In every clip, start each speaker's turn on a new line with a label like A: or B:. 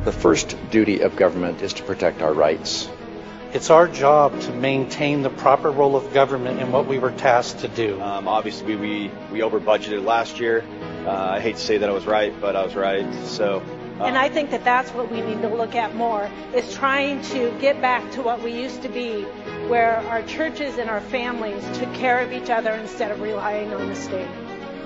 A: The first duty of government is to protect our rights.
B: It's our job to maintain the proper role of government in what we were tasked to do.
C: Obviously, we over budgeted last year. I hate to say that I was right, but I was right. So.
D: And I think that that's what we need to look at more, is trying to get back to what we used to be, where our churches and our families took care of each other instead of relying on the state.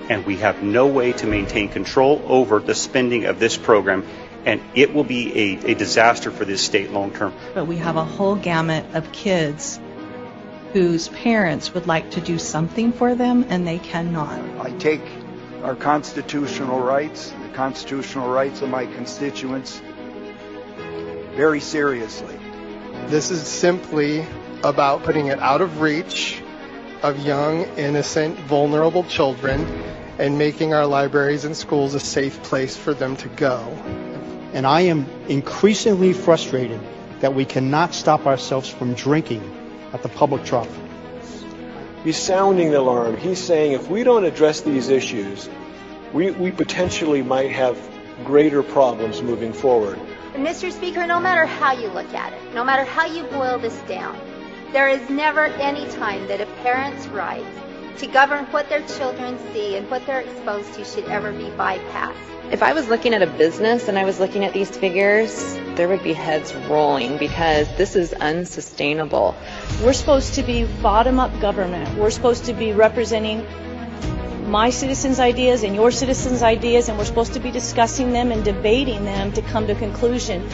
E: And we have no way to maintain control over the spending of this program, and it will be a disaster for this state long term.
F: But we have a whole gamut of kids whose parents would like to do something for them and they cannot.
G: I take our constitutional rights, the constitutional rights of my constituents, very seriously.
H: This is simply about putting it out of reach of young, innocent, vulnerable children and making our libraries and schools a safe place for them to go.
I: And I am increasingly frustrated that we cannot stop ourselves from drinking at the public trough.
J: He's sounding the alarm. He's saying if we don't address these issues, we potentially might have greater problems moving forward.
K: Mr. Speaker, no matter how you look at it, no matter how you boil this down, there is never any time that a parent's right to govern what their children see and what they're exposed to should ever be bypassed.
L: If I was looking at a business and I was looking at these figures, there would be heads rolling because this is unsustainable.
M: We're supposed to be bottom-up government. We're supposed to be representing my citizens' ideas and your citizens' ideas, and we're supposed to be discussing them and debating them to come to a conclusion.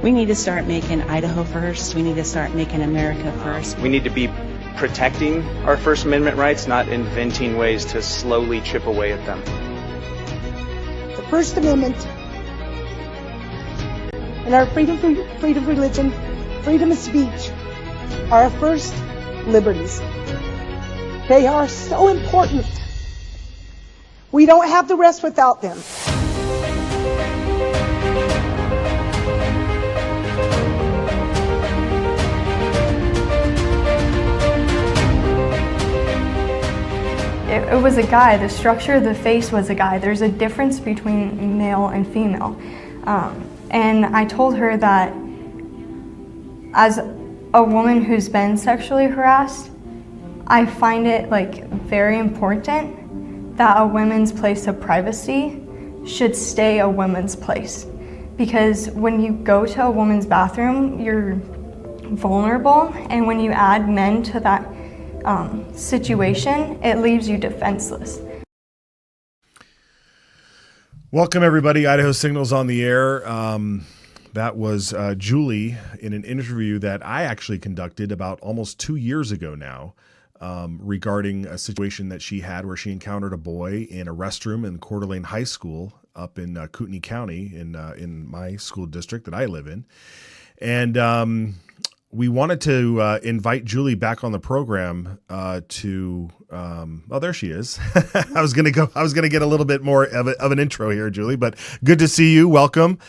F: We need to start making Idaho first. We need to start making America first.
C: We need to be protecting our First Amendment rights, not inventing ways to slowly chip away at them.
N: The First Amendment and our freedom of religion, freedom of speech are our first liberties. They are so important. We don't have the rest without them.
O: It was a guy. The structure of the face was a guy. There's a difference between male and female. And I told her that as a woman who's been sexually harassed, I find it very important that a woman's place of privacy should stay a woman's place. Because when you go to a woman's bathroom, you're vulnerable, and when you add men to that situation, it leaves you defenseless.
P: Welcome, everybody. Idaho Signal's on the air. That was Julie in an interview that I actually conducted about almost 2 years ago now, regarding a situation that she had where she encountered a boy in a restroom in Coeur d'Alene High School up in Kootenai County in my school district that I live in. And we wanted to invite Julie back on the program oh, there she is. I was going to get a little bit more of an intro here, Julie, but good to see you. Welcome.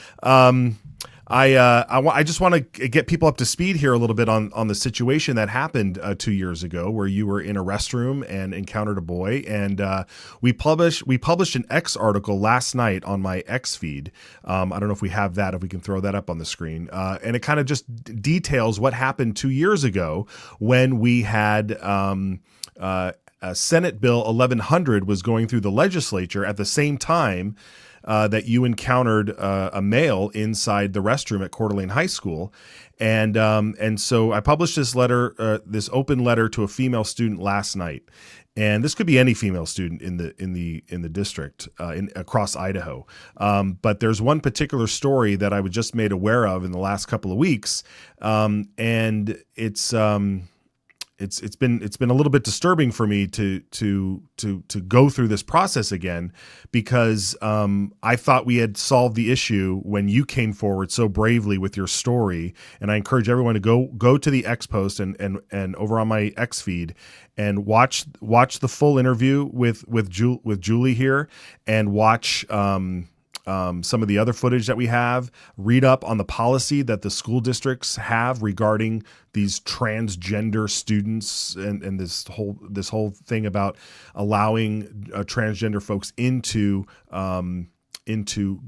P: I just want to get people up to speed here a little bit on the situation that happened 2 years ago, where you were in a restroom and encountered a boy. And we published an X article last night on my X feed. I don't know if we have that, if we can throw that up on the screen. And it kind of just details what happened 2 years ago when we had Senate Bill 1100 was going through the legislature at the same time that you encountered a male inside the restroom at Coeur d'Alene High School. And so I published this letter, this open letter to a female student last night. And this could be any female student in the district across Idaho. But there's one particular story that I was just made aware of in the last couple of weeks. And it's been a little bit disturbing for me to go through this process again, because I thought we had solved the issue when you came forward so bravely with your story. And I encourage everyone to go to the X post and over on my X feed and watch the full interview with Julie here, and watch some of the other footage that we have, read up on the policy that the school districts have regarding these transgender students and this whole thing about allowing transgender folks into into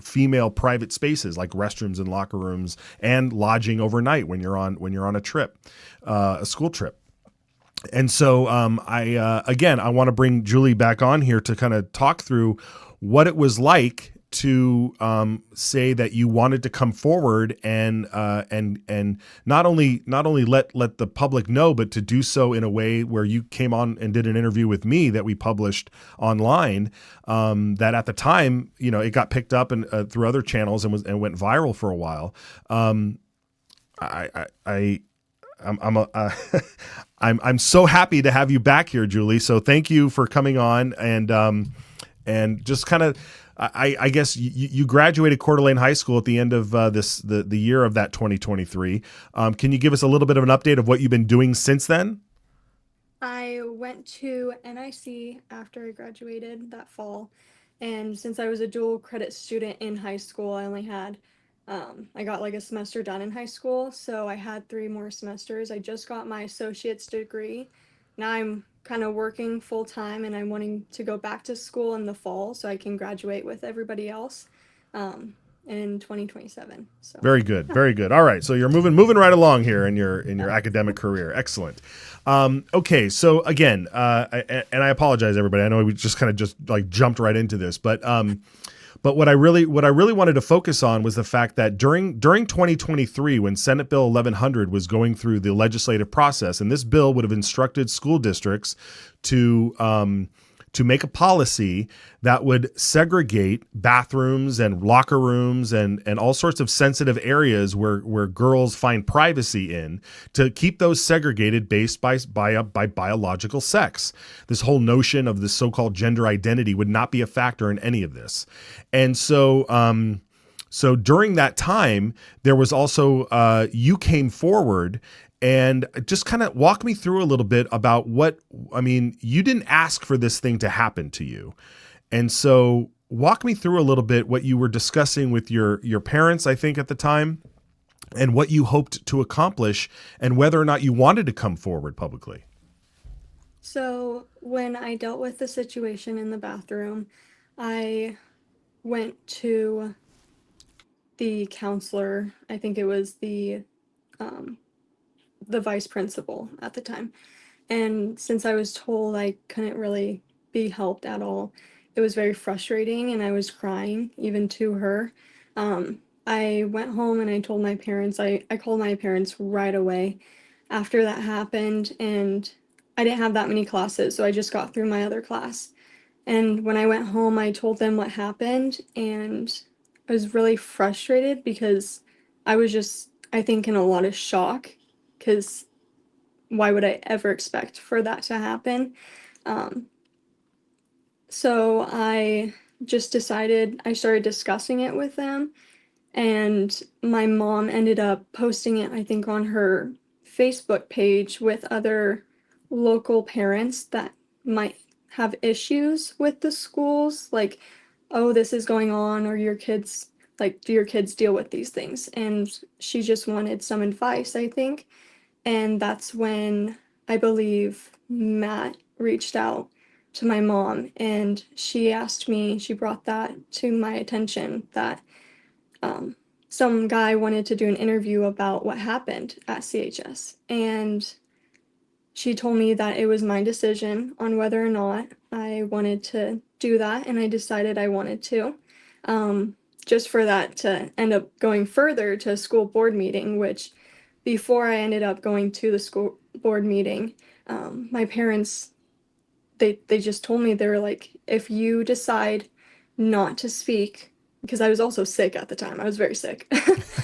P: female private spaces like restrooms and locker rooms, and lodging overnight when you're on a trip, a school trip. And so I want to bring Julie back on here to kind of talk through what it was like to say that you wanted to come forward and not only let the public know, but to do so in a way where you came on and did an interview with me that we published online. That at the time, it got picked up and through other channels and went viral for a while. I'm so happy to have you back here, Julie. So thank you for coming on and just kind of. I guess you graduated Coeur d'Alene High School at the end of the year of that 2023. Can you give us a little bit of an update of what you've been doing since then?
O: I went to NIC after I graduated that fall, and since I was a dual credit student in high school, I only had I got like a semester done in high school, so I had 3 more semesters. I just got my associate's degree. Now I'm kind of working full time, and I'm wanting to go back to school in the fall so I can graduate with everybody else in 2027. So
P: very good, very good. All right, so you're moving right along here in your academic career. Excellent. Okay, so again, and I apologize, everybody. I know we just kind of like jumped right into this, but what I really wanted to focus on was the fact that during 2023, when Senate Bill 1100 was going through the legislative process, and this bill would have instructed school districts to make a policy that would segregate bathrooms and locker rooms and all sorts of sensitive areas where girls find privacy in, to keep those segregated based by biological sex. This whole notion of the so-called gender identity would not be a factor in any of this. And so so during that time, there was also you came forward and just kind of walk me through a little bit about you didn't ask for this thing to happen to you. And so walk me through a little bit what you were discussing with your parents, I think at the time, and what you hoped to accomplish and whether or not you wanted to come forward publicly.
O: So when I dealt with the situation in the bathroom, I went to the counselor. I think it was the vice principal at the time. And since I was told I couldn't really be helped at all, it was very frustrating, and I was crying even to her. I went home and I told my parents. I called my parents right away after that happened, and I didn't have that many classes, so I just got through my other class. And when I went home, I told them what happened, and I was really frustrated because I was just, I think, in a lot of shock, because why would I ever expect for that to happen? So I just decided, I started discussing it with them, and my mom ended up posting it, I think, on her Facebook page with other local parents that might have issues with the schools, like, oh, this is going on, or your kids, like, do your kids deal with these things? And she just wanted some advice, I think. And that's when I believe Matt reached out to my mom, and she brought that to my attention, that some guy wanted to do an interview about what happened at CHS. And she told me that it was my decision on whether or not I wanted to do that, and I decided I wanted to. Just for that to end up going further to a school board meeting, which before I ended up going to the school board meeting, my parents, they just told me, they were like, if you decide not to speak, because I was also sick at the time, I was very sick,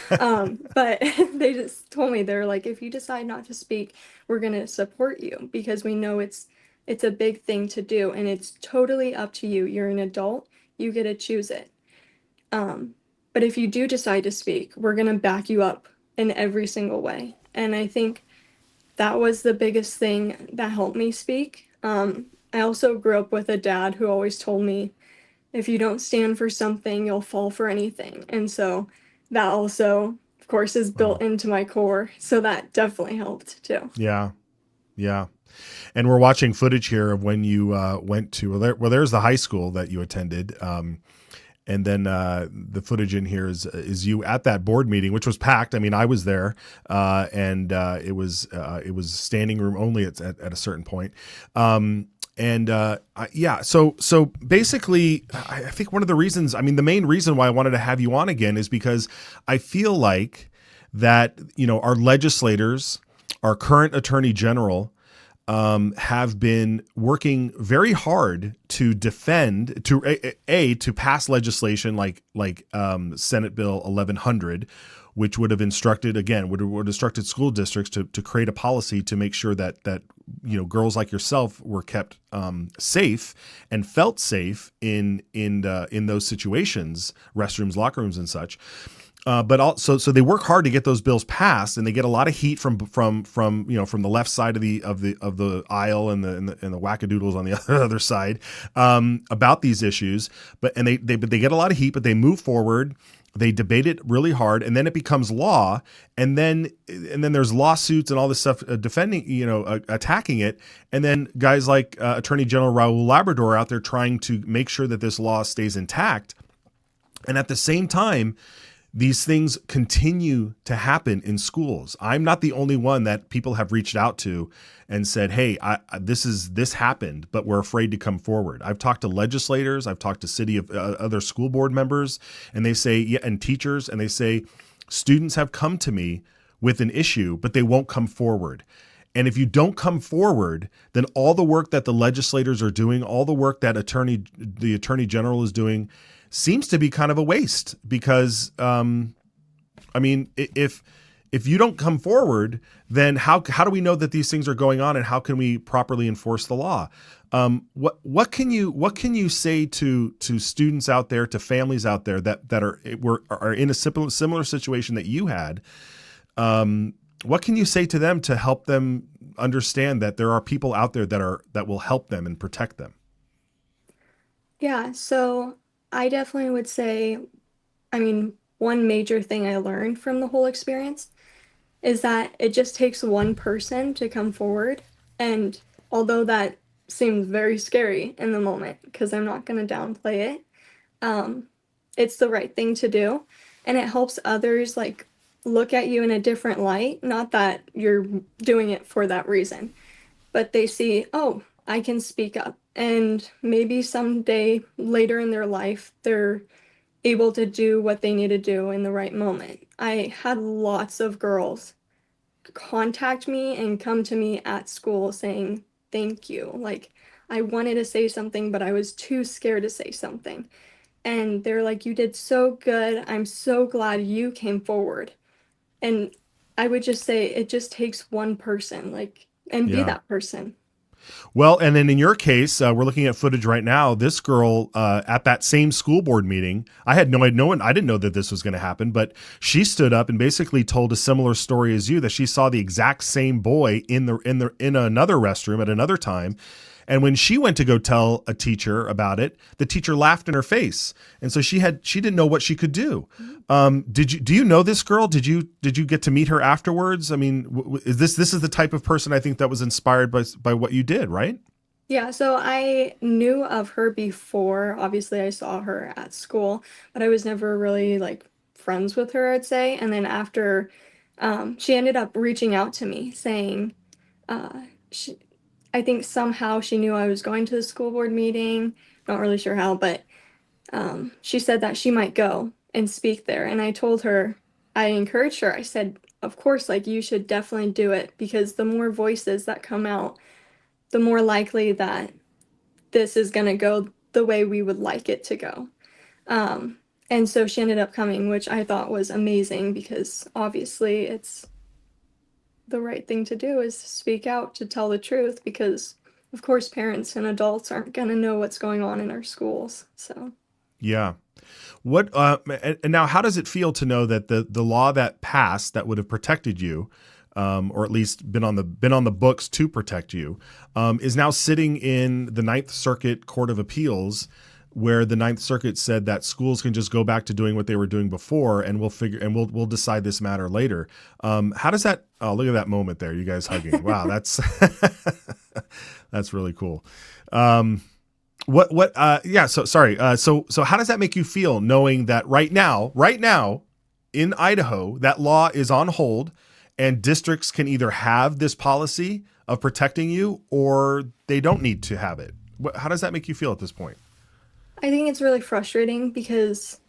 O: but they just told me, they're like, if you decide not to speak, we're going to support you, because we know it's a big thing to do, and it's totally up to you. You're an adult, you get to choose it. But if you do decide to speak, we're going to back you up in every single way. And I think that was the biggest thing that helped me speak. I also grew up with a dad who always told me, if you don't stand for something, you'll fall for anything. And so that also, of course, is built into my core. So that definitely helped too.
P: Yeah. Yeah. And we're watching footage here of when you went to, well, there's the high school that you attended. then the footage in here is you at that board meeting, which was packed. I mean, I was there, and it was standing room only at a certain point. So basically, I think one of the reasons, I mean, the main reason why I wanted to have you on again is because I feel like that, our legislators, our current attorney general, have been working very hard to defend, to pass legislation like Senate Bill 1100, which would have instructed school districts to create a policy to make sure that girls like yourself were kept safe and felt safe in those situations, restrooms, locker rooms, and such. But also, so they work hard to get those bills passed, and they get a lot of heat from the left side of the aisle and the wackadoodles on the other side about these issues. But they get a lot of heat, but they move forward. They debate it really hard, and then it becomes law. And then there's lawsuits and all this stuff defending, attacking it. And then guys like Attorney General Raul Labrador out there trying to make sure that this law stays intact. And at the same time, these things continue to happen in schools. I'm not the only one that people have reached out to and said, hey, this happened, but we're afraid to come forward. I've talked to legislators, I've talked to other school board members, and they say, and teachers, and they say, students have come to me with an issue, but they won't come forward. And if you don't come forward, then all the work that the legislators are doing, all the work that the attorney general is doing, seems to be kind of a waste, because, if you don't come forward, then how do we know that these things are going on, and how can we properly enforce the law? What can you say to students out there, to families out there that are in a similar situation that you had? What can you say to them to help them understand that there are people out there that will help them and protect them?
O: Yeah, so I definitely would say, one major thing I learned from the whole experience is that it just takes one person to come forward. And although that seems very scary in the moment, because I'm not going to downplay it, it's the right thing to do. And it helps others look at you in a different light. Not that you're doing it for that reason, but they see, oh, I can speak up. And maybe someday later in their life, they're able to do what they need to do in the right moment. I had lots of girls contact me and come to me at school saying, thank you. I wanted to say something, but I was too scared to say something. And they're like, you did so good. I'm so glad you came forward. And I would just say it just takes one person, be that person.
P: Well, and then in your case, we're looking at footage right now. This girl at that same school board meeting, I didn't know that this was going to happen, but she stood up and basically told a similar story as you, that she saw the exact same boy in another restroom at another time. And when she went to go tell a teacher about it, the teacher laughed in her face, and so she didn't know what she could do. Do you know this girl? Did you get to meet her afterwards? I mean, this is the type of person I think that was inspired by what you did, right?
O: Yeah, so I knew of her before. Obviously, I saw her at school, but I was never really friends with her, I'd say. And then after, she ended up reaching out to me saying, I think somehow she knew I was going to the school board meeting. Not really sure how, but she said that she might go and speak there. And I told her, I encouraged her. I said, of course, you should definitely do it, because the more voices that come out, the more likely that this is going to go the way we would like it to go. And so she ended up coming, which I thought was amazing, because obviously it's the right thing to do, is to speak out, to tell the truth, because of course parents and adults aren't going to know what's going on in our schools. So
P: yeah. What and now how does it feel to know that the law that passed that would have protected you, or at least been on the books to protect you, is now sitting in the Ninth Circuit Court of Appeals, where the Ninth Circuit said that schools can just go back to doing what they were doing before, and we'll decide this matter later. How does that? Oh, look at that moment there, you guys hugging. Wow, that's that's really cool. Yeah. So sorry. So how does that make you feel knowing that right now in Idaho, that law is on hold and districts can either have this policy of protecting you or they don't need to have it? How does that make you feel at this point?
O: I think it's really frustrating because,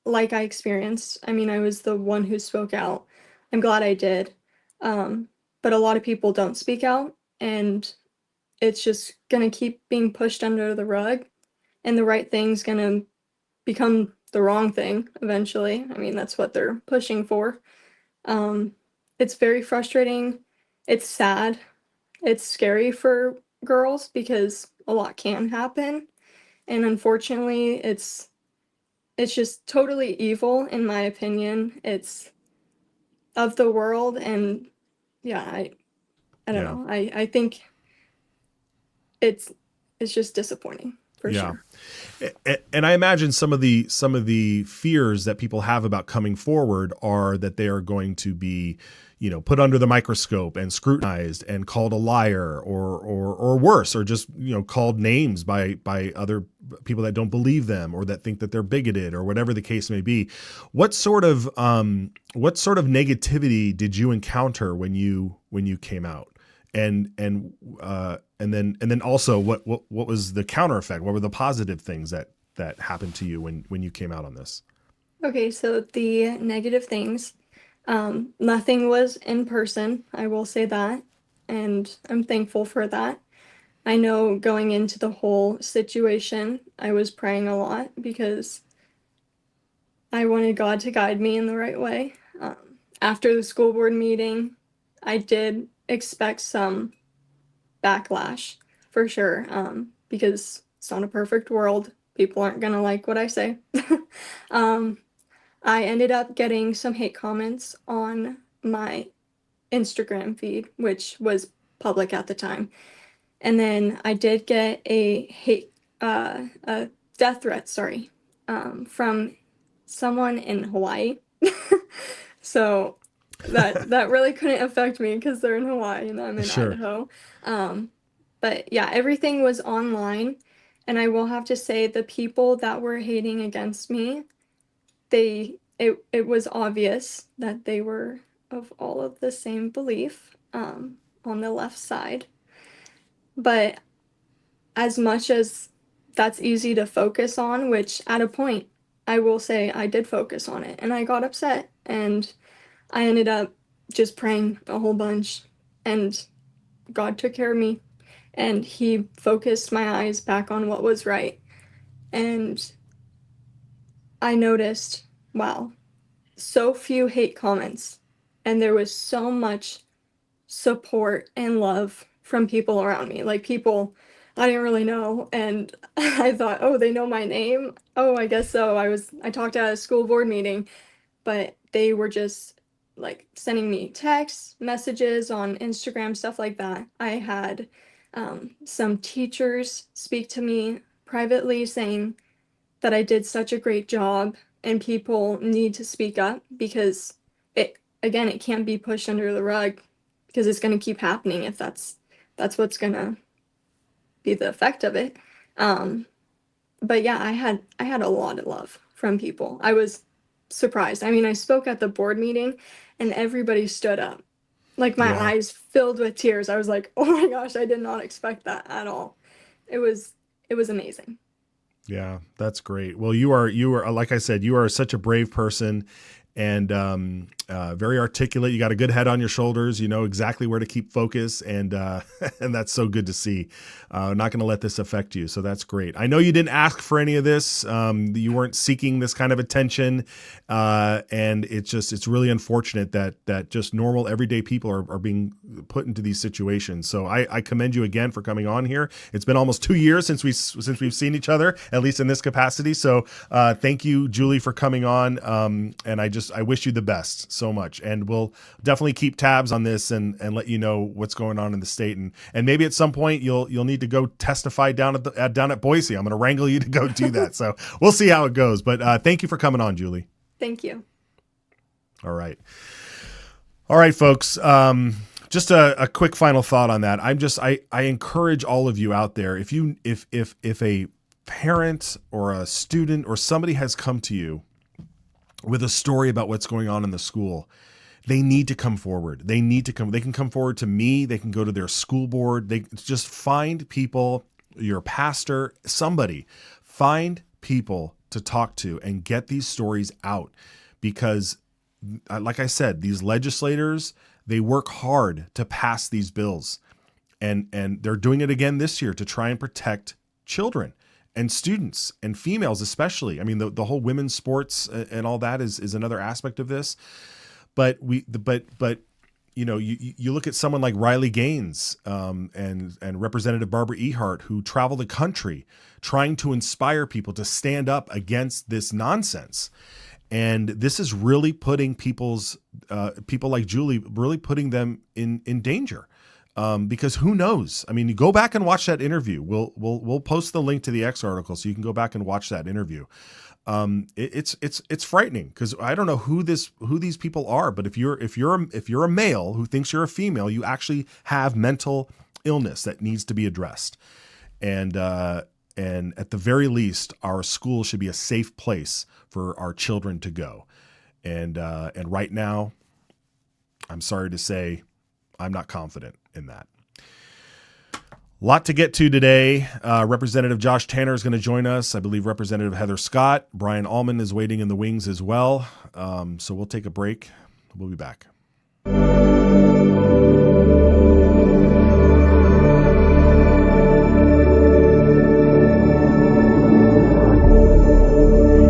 O: like I experienced, I mean, I was the one who spoke out. I'm glad I did. But a lot of people don't speak out, and it's just going to keep being pushed under the rug, and the right thing's going to become the wrong thing eventually. I mean, that's what they're pushing for. It's very frustrating. It's sad. It's scary for girls because a lot can happen. And unfortunately, it's just totally evil in my opinion. It's of the world, and yeah, I don't know. I think it's just disappointing for sure.
P: And I imagine some of the fears that people have about coming forward are that they are going to be, put under the microscope and scrutinized and called a liar or worse, or just, called names by other people that don't believe them or that think that they're bigoted or whatever the case may be. What sort of negativity did you encounter when you came out? And then also what was the counter effect? What were the positive things that happened to you when you came out on this?
O: Okay, so the negative things, nothing was in person, I will say that, and I'm thankful for that. I know going into the whole situation, I was praying a lot because I wanted God to guide me in the right way. After the school board meeting, I did expect some backlash for sure, because it's not a perfect world. People aren't gonna like what I say. I ended up getting some hate comments on my Instagram feed, which was public at the time. And then I did get a death threat, from someone in Hawaii. So that really couldn't affect me because they're in Hawaii and I'm in Idaho. But yeah, everything was online, and I will have to say the people that were hating against me, it was obvious that they were of all of the same belief, on the left side. But as much as that's easy to focus on, which at a point I will say I did focus on it and I got upset, and I ended up just praying a whole bunch, and God took care of me, and he focused my eyes back on what was right. And I noticed, wow, so few hate comments, and there was so much support and love from people around me, like people I didn't really know, and I thought, oh, they know my name, oh, I guess so. I talked at a school board meeting, but they were just like sending me text messages on Instagram, stuff like that. I had some teachers speak to me privately saying that I did such a great job and people need to speak up because it can't be pushed under the rug, because it's going to keep happening if that's what's going to be the effect of it. But yeah, I had a lot of love from people. I was surprised. I mean, I spoke at the board meeting and everybody stood up. Like my eyes filled with tears. I was like, oh my gosh, I did not expect that at all. It was amazing.
P: Yeah, that's great. Well, you are, like I said, you are such a brave person and very articulate. You got a good head on your shoulders. You know exactly where to keep focus, and and that's so good to see. Not going to let this affect you, so that's great. I know you didn't ask for any of this. You weren't seeking this kind of attention, and it's really unfortunate that just normal everyday people are being put into these situations. So I commend you again for coming on here. It's been almost 2 years since we've seen each other, at least in this capacity. So thank you, Julie, for coming on. And I wish you the best so much, and we'll definitely keep tabs on this and let you know what's going on in the state, and maybe at some point you'll need to go testify down at Boise. I'm going to wrangle you to go do that. So we'll see how it goes. But thank you for coming on, Julie.
O: Thank you.
P: All right, folks. Just a quick final thought on that. I encourage all of you out there, if a parent or a student or somebody has come to you with a story about what's going on in the school, they need to come forward. They can come forward to me. They can go to their school board. They just find people, your pastor, somebody, find people to talk to and get these stories out. Because like I said, these legislators, they work hard to pass these bills, and they're doing it again this year to try and protect children and students and females especially. I mean, the whole women's sports and all that is another aspect of this. But you know, you look at someone like Riley Gaines and Representative Barbara Ehart, who travel the country trying to inspire people to stand up against this nonsense. And this is really putting people like Julie, really putting them in danger, because who knows? I mean, you go back and watch that interview. We'll post the link to the X article so you can go back and watch that interview. It's frightening, because I don't know who these people are, but if you're a male who thinks you're a female, you actually have mental illness that needs to be addressed. And at the very least, our school should be a safe place for our children to go. And right now, I'm sorry to say, I'm not confident in that. Lot to get to today. Representative Josh Tanner is going to join us. I believe Representative Heather Scott. Brian Allman is waiting in the wings as well. So we'll take a break. We'll be back.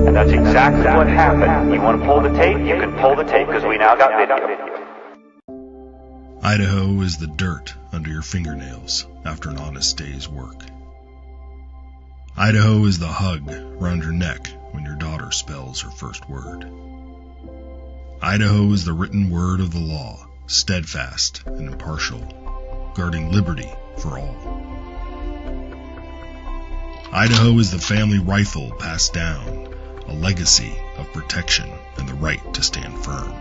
Q: And that's exactly what happened. You want to pull the tape? You can pull the tape, because we now got video.
R: Idaho is the dirt under your fingernails after an honest day's work. Idaho is the hug around your neck when your daughter spells her first word. Idaho is the written word of the law, steadfast and impartial, guarding liberty for all. Idaho is the family rifle passed down, a legacy of protection and the right to stand firm.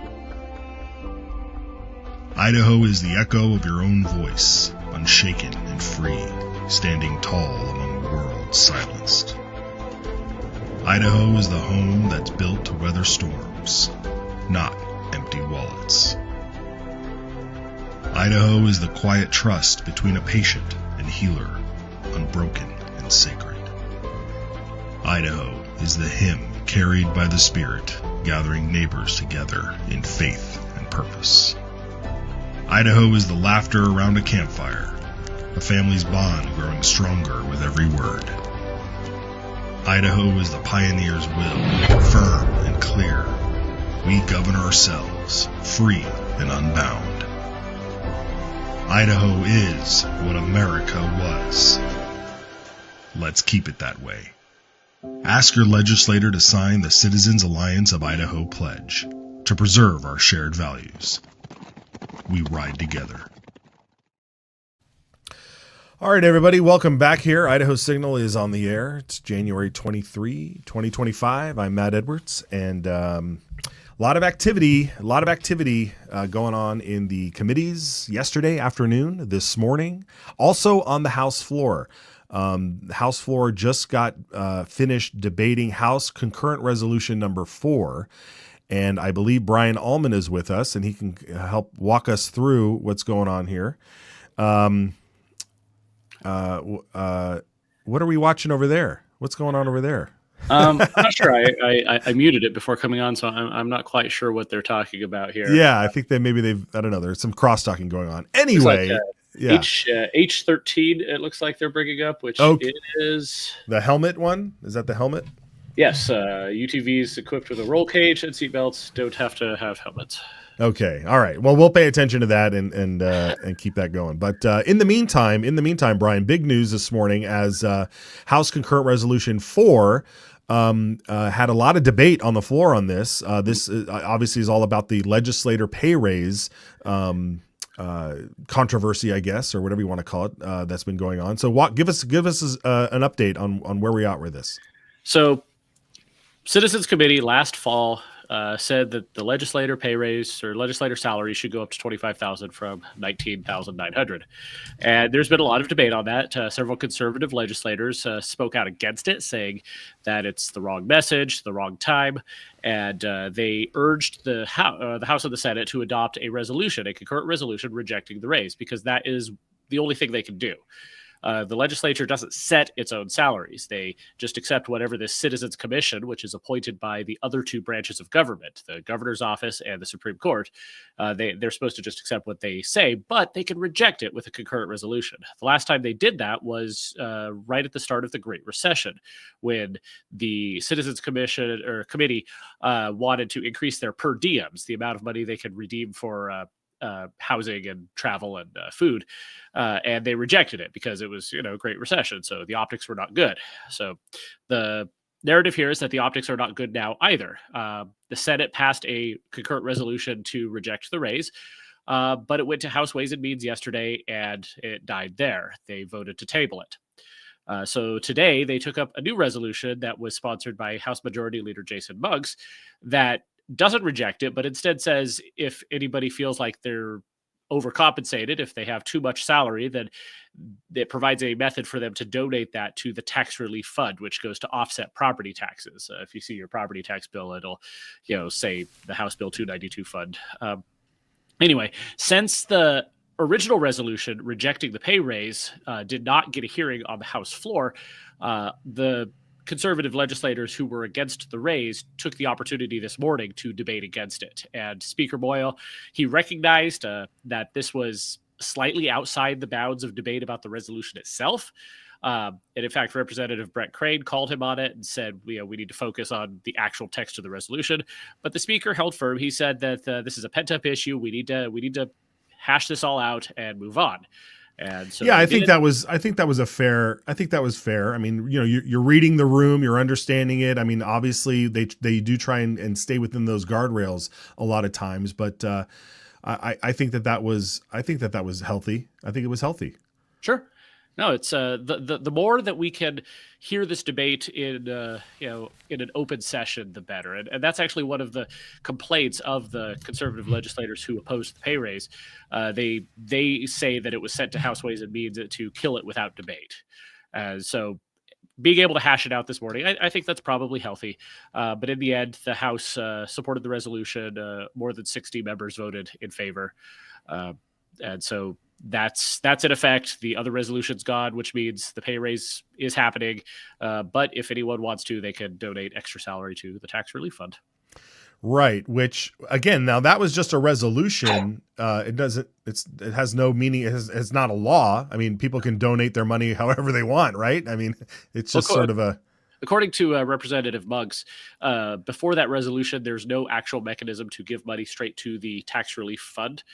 R: Idaho is the echo of your own voice, unshaken and free, standing tall among a world silenced. Idaho is the home that's built to weather storms, not empty wallets. Idaho is the quiet trust between a patient and healer, unbroken and sacred. Idaho is the hymn carried by the Spirit, gathering neighbors together in faith and purpose. Idaho is the laughter around a campfire, a family's bond growing stronger with every word. Idaho is the pioneer's will, firm and clear. We govern ourselves, free and unbound. Idaho is what America was. Let's keep it that way. Ask your legislator to sign the Citizens Alliance of Idaho pledge to preserve our shared values. We ride together.
P: All right, everybody, welcome back here. Idaho Signal is on the air. It's January 23, 2025. I'm Matt Edwards, and a lot of activity going on in the committees yesterday afternoon, this morning, also on the House floor. The House floor just got finished debating House Concurrent Resolution number 4. And I believe Brian Allman is with us, and he can help walk us through what's going on here. What are we watching over there? What's going on over there?
S: I'm not sure. I muted it before coming on, so I'm not quite sure what they're talking about here.
P: Yeah, I think I don't know. There's some cross-talking going on. Anyway, yeah.
S: H13, it looks like they're bringing up, which it is...
P: The helmet one? Is that the helmet?
S: Yes, UTVs equipped with a roll cage and seatbelts don't have to have helmets.
P: Okay, all right. Well, we'll pay attention to that and keep that going. But in the meantime, Brian, big news this morning as House Concurrent Resolution 4 had a lot of debate on the floor on this. This obviously is all about the legislator pay raise controversy, I guess, or whatever you want to call it. That's been going on. So, give us an update on where we are with this.
S: So, Citizens Committee last fall said that the legislator pay raise or legislator salary should go up to $25,000 from $19,900. And there's been a lot of debate on that. Several conservative legislators spoke out against it, saying that it's the wrong message, the wrong time, and they urged the House and the Senate to adopt a concurrent resolution rejecting the raise, because that is the only thing they can do. The legislature doesn't set its own salaries. They just accept whatever the Citizens Commission, which is appointed by the other two branches of government, the governor's office and the Supreme Court. They're supposed to just accept what they say, but they can reject it with a concurrent resolution. The last time they did that was right at the start of the Great Recession, when the Citizens Commission or Committee wanted to increase their per diems, the amount of money they could redeem for housing and travel and food, and they rejected it because it was, Great Recession, so the optics were not good. So the narrative here is that the optics are not good now either. The Senate passed a concurrent resolution to reject the raise, but it went to House Ways and Means yesterday, and it died there. They voted to table it. So today they took up a new resolution that was sponsored by House Majority Leader Jason Muggs that doesn't reject it, but instead says if anybody feels like they're overcompensated, if they have too much salary, then it provides a method for them to donate that to the tax relief fund, which goes to offset property taxes. If you see your property tax bill, it'll, say the House Bill 292 fund. Anyway, since the original resolution rejecting the pay raise did not get a hearing on the House floor, the conservative legislators who were against the raise took the opportunity this morning to debate against it. And Speaker Boyle, he recognized that this was slightly outside the bounds of debate about the resolution itself. And in fact, Representative Brett Crane called him on it and said, we need to focus on the actual text of the resolution. But the speaker held firm. He said that this is a pent-up issue. We need to hash this all out and move on. And so
P: I think that was fair. I mean, you're reading the room, you're understanding it. I mean, obviously they do try and stay within those guardrails a lot of times, but I think that was healthy. I think it was healthy.
S: Sure. No, it's the more that we can hear this debate in in an open session, the better. And that's actually one of the complaints of the conservative legislators who opposed the pay raise. They say that it was sent to House Ways and Means to kill it without debate. So being able to hash it out this morning, I think that's probably healthy. But in the end, the House supported the resolution. More than 60 members voted in favor. And so that's in effect. The other resolution's gone, which means the pay raise is happening. But if anyone wants to, they can donate extra salary to the tax relief fund.
P: Right. Which again, now that was just a resolution. It has no meaning. It's not a law. I mean, people can donate their money however they want. Right. I mean, it's just sort of a.
S: According to Representative Muggs, before that resolution, there's no actual mechanism to give money straight to the tax relief fund.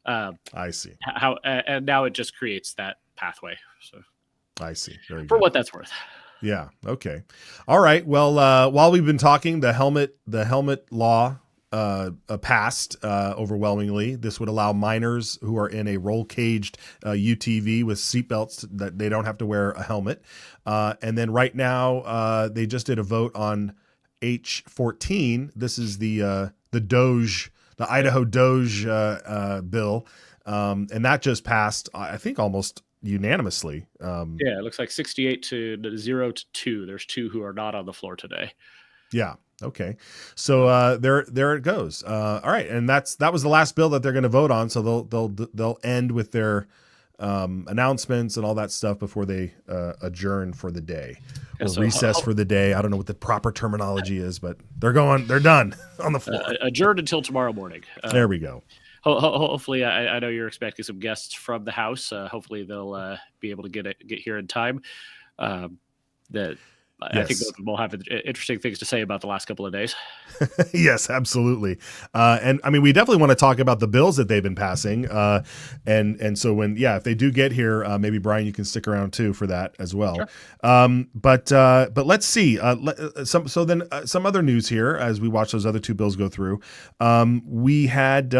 P: I see.
S: And now it just creates that pathway. So
P: I see. Very good.
S: For what that's worth.
P: Yeah. Okay. All right. Well, while we've been talking, the helmet law passed overwhelmingly. This would allow minors who are in a roll-caged UTV with seatbelts that they don't have to wear a helmet. And then right now, they just did a vote on H14. This is the Idaho Doge bill, and that just passed, I think, almost unanimously.
S: It looks like 68-0-2. There's 2 who are not on the floor today.
P: Yeah. Okay. So there it goes. All right, and that was the last bill that they're going to vote on. So they'll end with their announcements and all that stuff before they adjourn for the day or recess for the day. I don't know what the proper terminology is, but they're done on the floor.
S: Adjourned until tomorrow morning.
P: There we go.
S: Hopefully, I know you're expecting some guests from the House. Hopefully, they'll be able to get here in time. I think both of them will have interesting things to say about the last couple of days.
P: Yes, absolutely. And I mean, we definitely want to talk about the bills that they've been passing. And so if they do get here, maybe Brian, you can stick around too for that as well. Sure. But let's see. Some other news here as we watch those other 2 bills go through. We had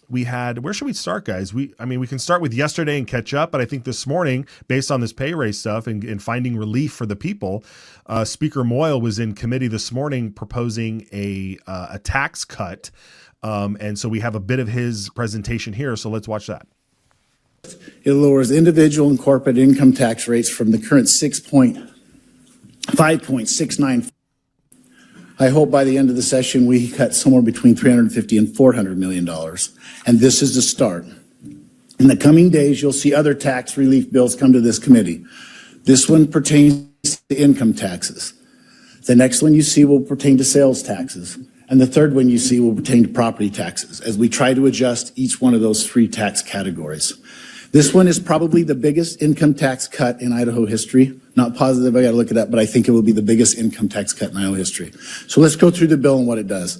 P: where should we start, guys? We can start with yesterday and catch up, but I think this morning, based on this pay raise stuff and finding relief for the people, Speaker Moyle was in committee this morning proposing a tax cut. And so we have a bit of his presentation here. So let's watch that.
T: It lowers individual and corporate income tax rates from the current 5.69. I hope by the end of the session we cut somewhere between $350 and $400 million. And this is the start. In the coming days, you'll see other tax relief bills come to this committee. This one pertains to income taxes. The next one you see will pertain to sales taxes. And the third one you see will pertain to property taxes as we try to adjust each one of those three tax categories. This one is probably the biggest income tax cut in Idaho history. Not positive, I gotta look it up, but I think it will be the biggest income tax cut in Idaho history. So let's go through the bill and what it does.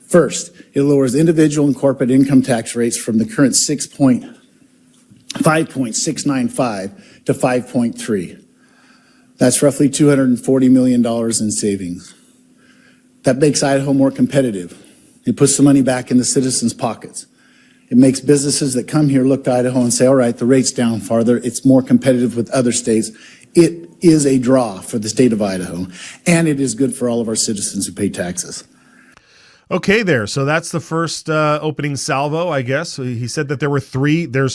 T: First, it lowers individual and corporate income tax rates from the current 5.695 to 5.3. That's roughly $240 million in savings. That makes Idaho more competitive. It puts the money back in the citizens' pockets. It makes businesses that come here look to Idaho and say, all right, the rate's down farther. It's more competitive with other states. It is a draw for the state of Idaho, and it is good for all of our citizens who pay taxes.
P: Okay, so that's the first opening salvo, I guess. He said that there's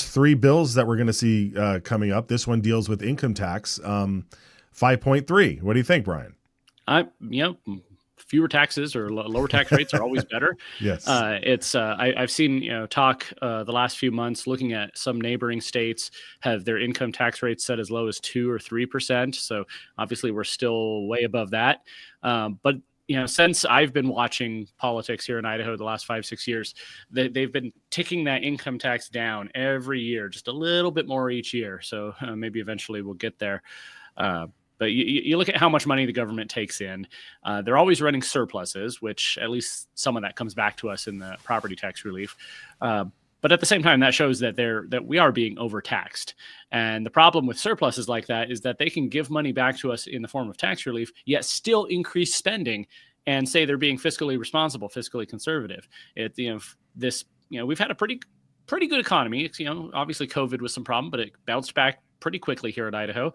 P: three bills that we're going to see coming up. This one deals with income tax, 5.3. What do you think, Brian?
S: Fewer taxes or lower tax rates are always better.
P: Yes.
S: I've seen, talk the last few months looking at some neighboring states have their income tax rates set as low as 2 or 3%. So obviously we're still way above that. But since I've been watching politics here in Idaho the last 5-6 years, they've been ticking that income tax down every year, just a little bit more each year. So maybe eventually we'll get there. But you look at how much money the government takes in. They're always running surpluses, which at least some of that comes back to us in the property tax relief. But at the same time, that shows that we are being overtaxed. And the problem with surpluses like that is that they can give money back to us in the form of tax relief, yet still increase spending and say they're being fiscally responsible, fiscally conservative. We've had a pretty good economy. It's, obviously COVID was some problem, but it bounced back pretty quickly here in Idaho.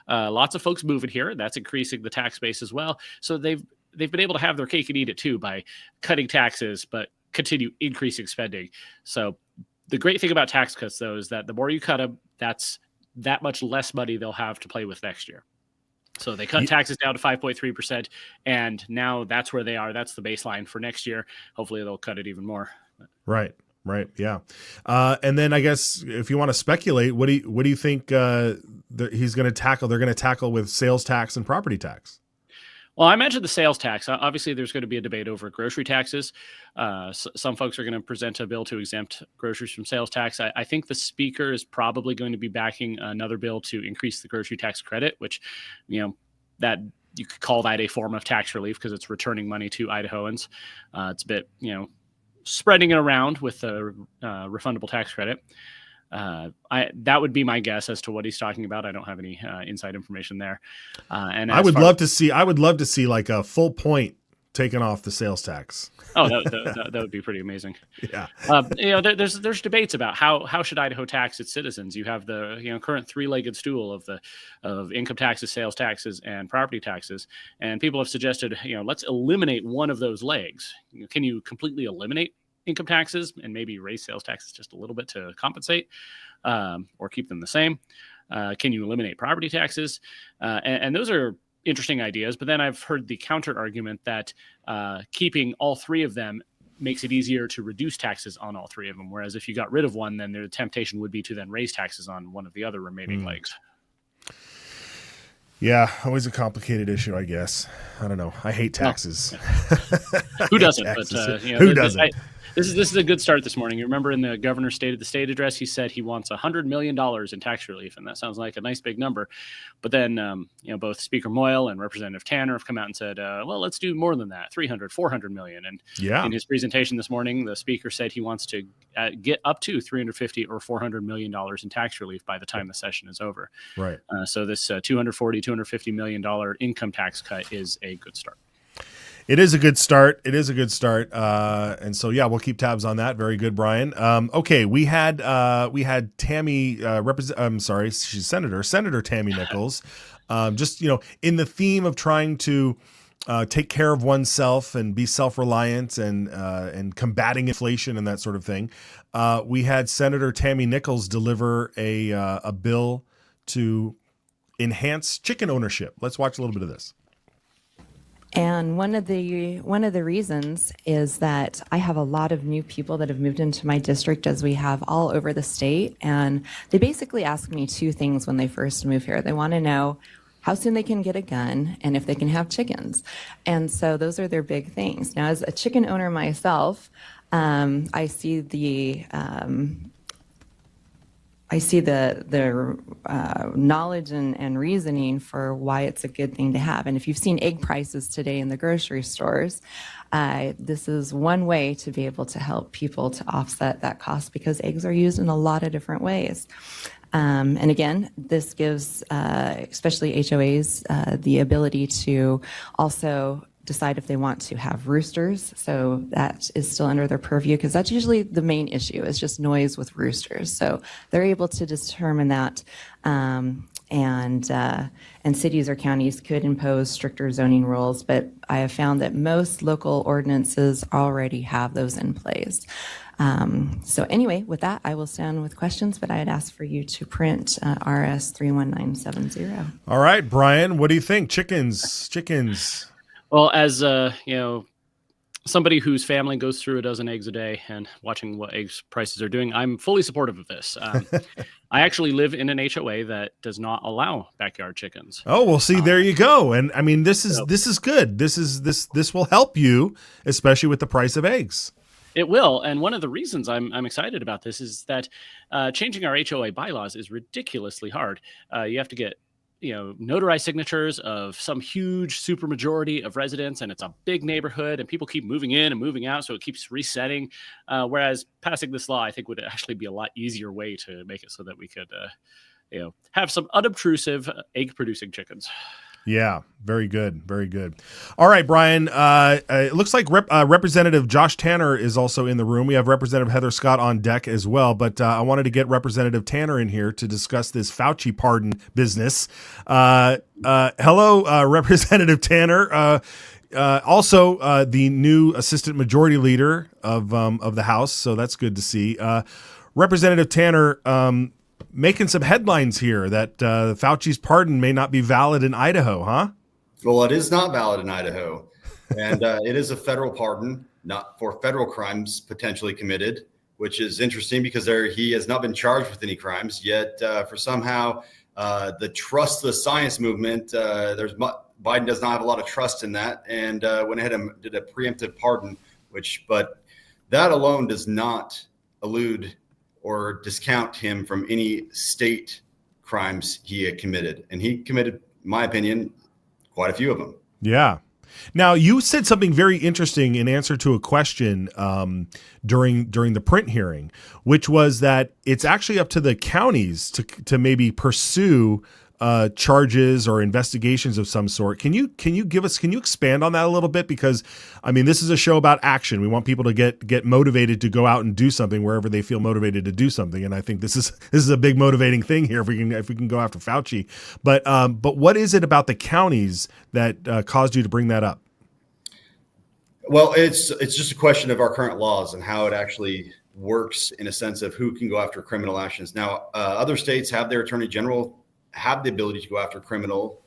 S: Lots of folks moving here. That's increasing the tax base as well. So they've been able to have their cake and eat it too by cutting taxes, but continue increasing spending. So the great thing about tax cuts, though, is that the more you cut them, that's that much less money they'll have to play with next year. So they cut taxes down to 5.3%, and now that's where they are. That's the baseline for next year. Hopefully they'll cut it even more.
P: Right. Yeah. And then I guess if you want to speculate, what do you think he's going to tackle? They're going to tackle with sales tax and property tax.
S: Well, I mentioned the sales tax. Obviously, there's going to be a debate over grocery taxes. Some folks are going to present a bill to exempt groceries from sales tax. I think the speaker is probably going to be backing another bill to increase the grocery tax credit, which, that you could call that a form of tax relief because it's returning money to Idahoans. It's a bit, spreading it around with the refundable tax credit. That would be my guess as to what he's talking about. I don't have any inside information there. And I would love to see like a full point taken off the sales tax.
L: Oh, that would be pretty amazing.
P: Yeah.
S: There's debates about how should Idaho tax its citizens. You have the current three-legged stool of income taxes, sales taxes, and property taxes, and people have suggested let's eliminate one of those legs. Can you completely eliminate income taxes and maybe raise sales taxes just a little bit to compensate, or keep them the same? Can you eliminate property taxes? And those are interesting ideas, but then I've heard the counter argument that keeping all three of them makes it easier to reduce taxes on all three of them. Whereas if you got rid of one, then the temptation would be to then raise taxes on one of the other remaining legs.
P: Yeah, always a complicated issue, I guess. I don't know. I hate taxes.
S: Who doesn't?
P: Who doesn't?
S: This is a good start this morning. You remember in the governor's State of the State address, he said he wants $100 million in tax relief, and that sounds like a nice big number. But then, both Speaker Moyle and Representative Tanner have come out and said, well, let's do more than that, $400 million. And in his presentation this morning, the speaker said he wants to get up to $350 or $400 million in tax relief by the time the session is over.
P: Right.
S: So this $250 million income tax cut is a good start.
P: It is a good start. It is a good start. And so, yeah, we'll keep tabs on that. Very good, Brian. Okay, we had Tammy, she's Senator Tammy Nichols. Just, in the theme of trying to take care of oneself and be self-reliant and combating inflation and that sort of thing. We had Senator Tammy Nichols deliver a bill to enhance chicken ownership. Let's watch a little bit of this.
L: And one of the reasons is that I have a lot of new people that have moved into my district, as we have all over the state, and they basically ask me two things when they first move here. They want to know how soon they can get a gun and if they can have chickens. And so those are their big things. Now, as a chicken owner myself, I see the knowledge and reasoning for why it's a good thing to have. And if you've seen egg prices today in the grocery stores, this is one way to be able to help people to offset that cost, because eggs are used in a lot of different ways. And again, this gives especially HOAs the ability to also decide if they want to have roosters. So that is still under their purview, because that's usually the main issue, is just noise with roosters. So they're able to determine that, and cities or counties could impose stricter zoning rules, but I have found that most local ordinances already have those in place. So anyway, with that, I will stand with questions, but I had asked for you to print RS 31970.
P: All right, Brian, what do you think? Chickens.
S: Well, as somebody whose family goes through a dozen eggs a day and watching what eggs prices are doing, I'm fully supportive of this. I actually live in an HOA that does not allow backyard chickens.
P: Oh, well, see, there you go. And I mean, this is good. This will help you, especially with the price of eggs.
S: It will. And one of the reasons I'm excited about this is that changing our HOA bylaws is ridiculously hard. You have to get notarized signatures of some huge supermajority of residents, and it's a big neighborhood, and people keep moving in and moving out, so it keeps resetting. Whereas passing this law, I think, would actually be a lot easier way to make it so that we could, have some unobtrusive egg-producing chickens.
P: Yeah, very good. Very good. All right, Brian, it looks like Representative Josh Tanner is also in the room. We have Representative Heather Scott on deck as well, but I wanted to get Representative Tanner in here to discuss this Fauci pardon business. Hello, Representative Tanner. Also, the new Assistant Majority Leader of the House, so that's good to see. Representative Tanner, making some headlines here that Fauci's pardon may not be valid in Idaho, huh?
U: Well, it is not valid in Idaho. And it is a federal pardon, not for federal crimes potentially committed, which is interesting because he has not been charged with any crimes yet. For somehow the trustless science movement, Biden does not have a lot of trust in that, and went ahead and did a preemptive pardon, but that alone does not elude or discount him from any state crimes he had committed. And he committed, in my opinion, quite a few of them. Yeah.
P: Now, you said something very interesting in answer to a question during the print hearing, which was that it's actually up to the counties to maybe pursue charges or investigations of some sort. Can you expand on that a little bit? Because I mean, this is a show about action. We want people to get motivated to go out and do something wherever they feel motivated to do something. And I think this is a big motivating thing here if we can go after Fauci. But what is it about the counties that caused you to bring that up?
U: Well, it's just a question of our current laws and how it actually works in a sense of who can go after criminal actions. Now, other states have their attorney general have the ability to go after criminal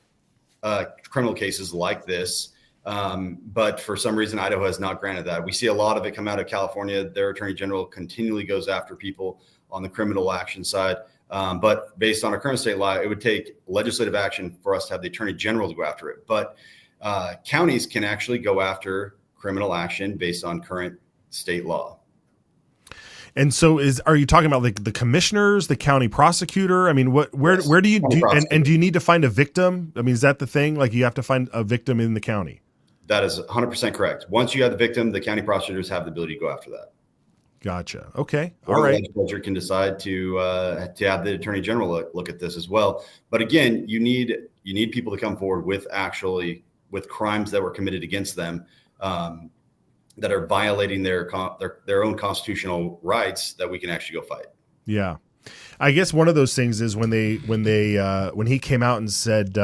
U: cases like this. But for some reason, Idaho has not granted that. We see a lot of it come out of California. Their attorney general continually goes after people on the criminal action side. But based on our current state law, it would take legislative action for us to have the attorney general to go after it. But counties can actually go after criminal action based on current state law.
P: And so are you talking about like the commissioners, the county prosecutor? I mean, where do you do, and do you need to find a victim? I mean, is that the thing? Like you have to find a victim in the county?
U: That is 100% correct. Once you have the victim, the county prosecutors have the ability to go after that.
P: Gotcha. Okay.
U: All right. The legislature can decide to have the attorney general look at this as well. But again, you need people to come forward with actually crimes that were committed against them, that are violating their own constitutional rights, that we can actually go fight.
P: Yeah. I guess one of those things is when he came out and said,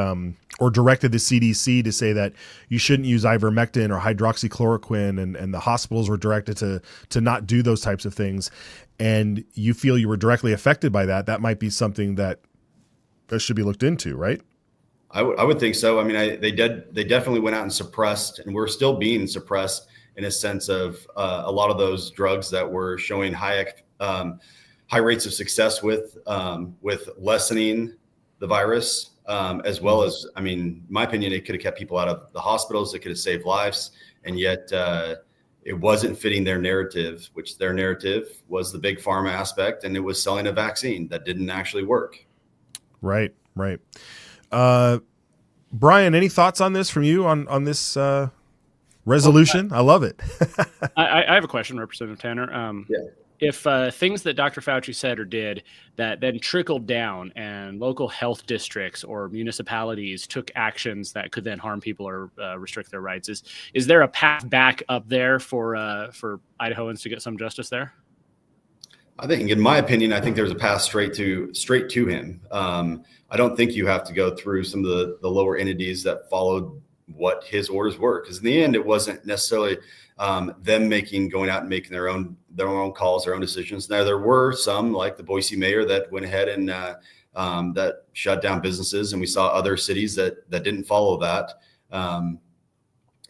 P: or directed the CDC to say that you shouldn't use ivermectin or hydroxychloroquine, and the hospitals were directed to not do those types of things, and you feel you were directly affected by that, that might be something that should be looked into, right?
U: I would think so. I mean, they definitely went out and suppressed, and we're still being suppressed in a sense of a lot of those drugs that were showing high rates of success with lessening the virus, as well as, I mean, in my opinion, it could have kept people out of the hospitals. It could have saved lives. And yet it wasn't fitting their narrative, which their narrative was the big pharma aspect. And it was selling a vaccine that didn't actually work. Right.
P: Brian, any thoughts on this from you on this resolution? I love it.
S: I have a question, Representative Tanner. If things that Dr. Fauci said or did that then trickled down and local health districts or municipalities took actions that could then harm people or restrict their rights, is there a path back up there for Idahoans to get some justice there?
U: I think, in my opinion, there's a path straight to him. I don't think you have to go through some of the lower entities that followed what his orders were, because in the end, it wasn't necessarily them going out and making their own calls, their own decisions. Now, there were some, like the Boise mayor, that went ahead and that shut down businesses, and we saw other cities that didn't follow that.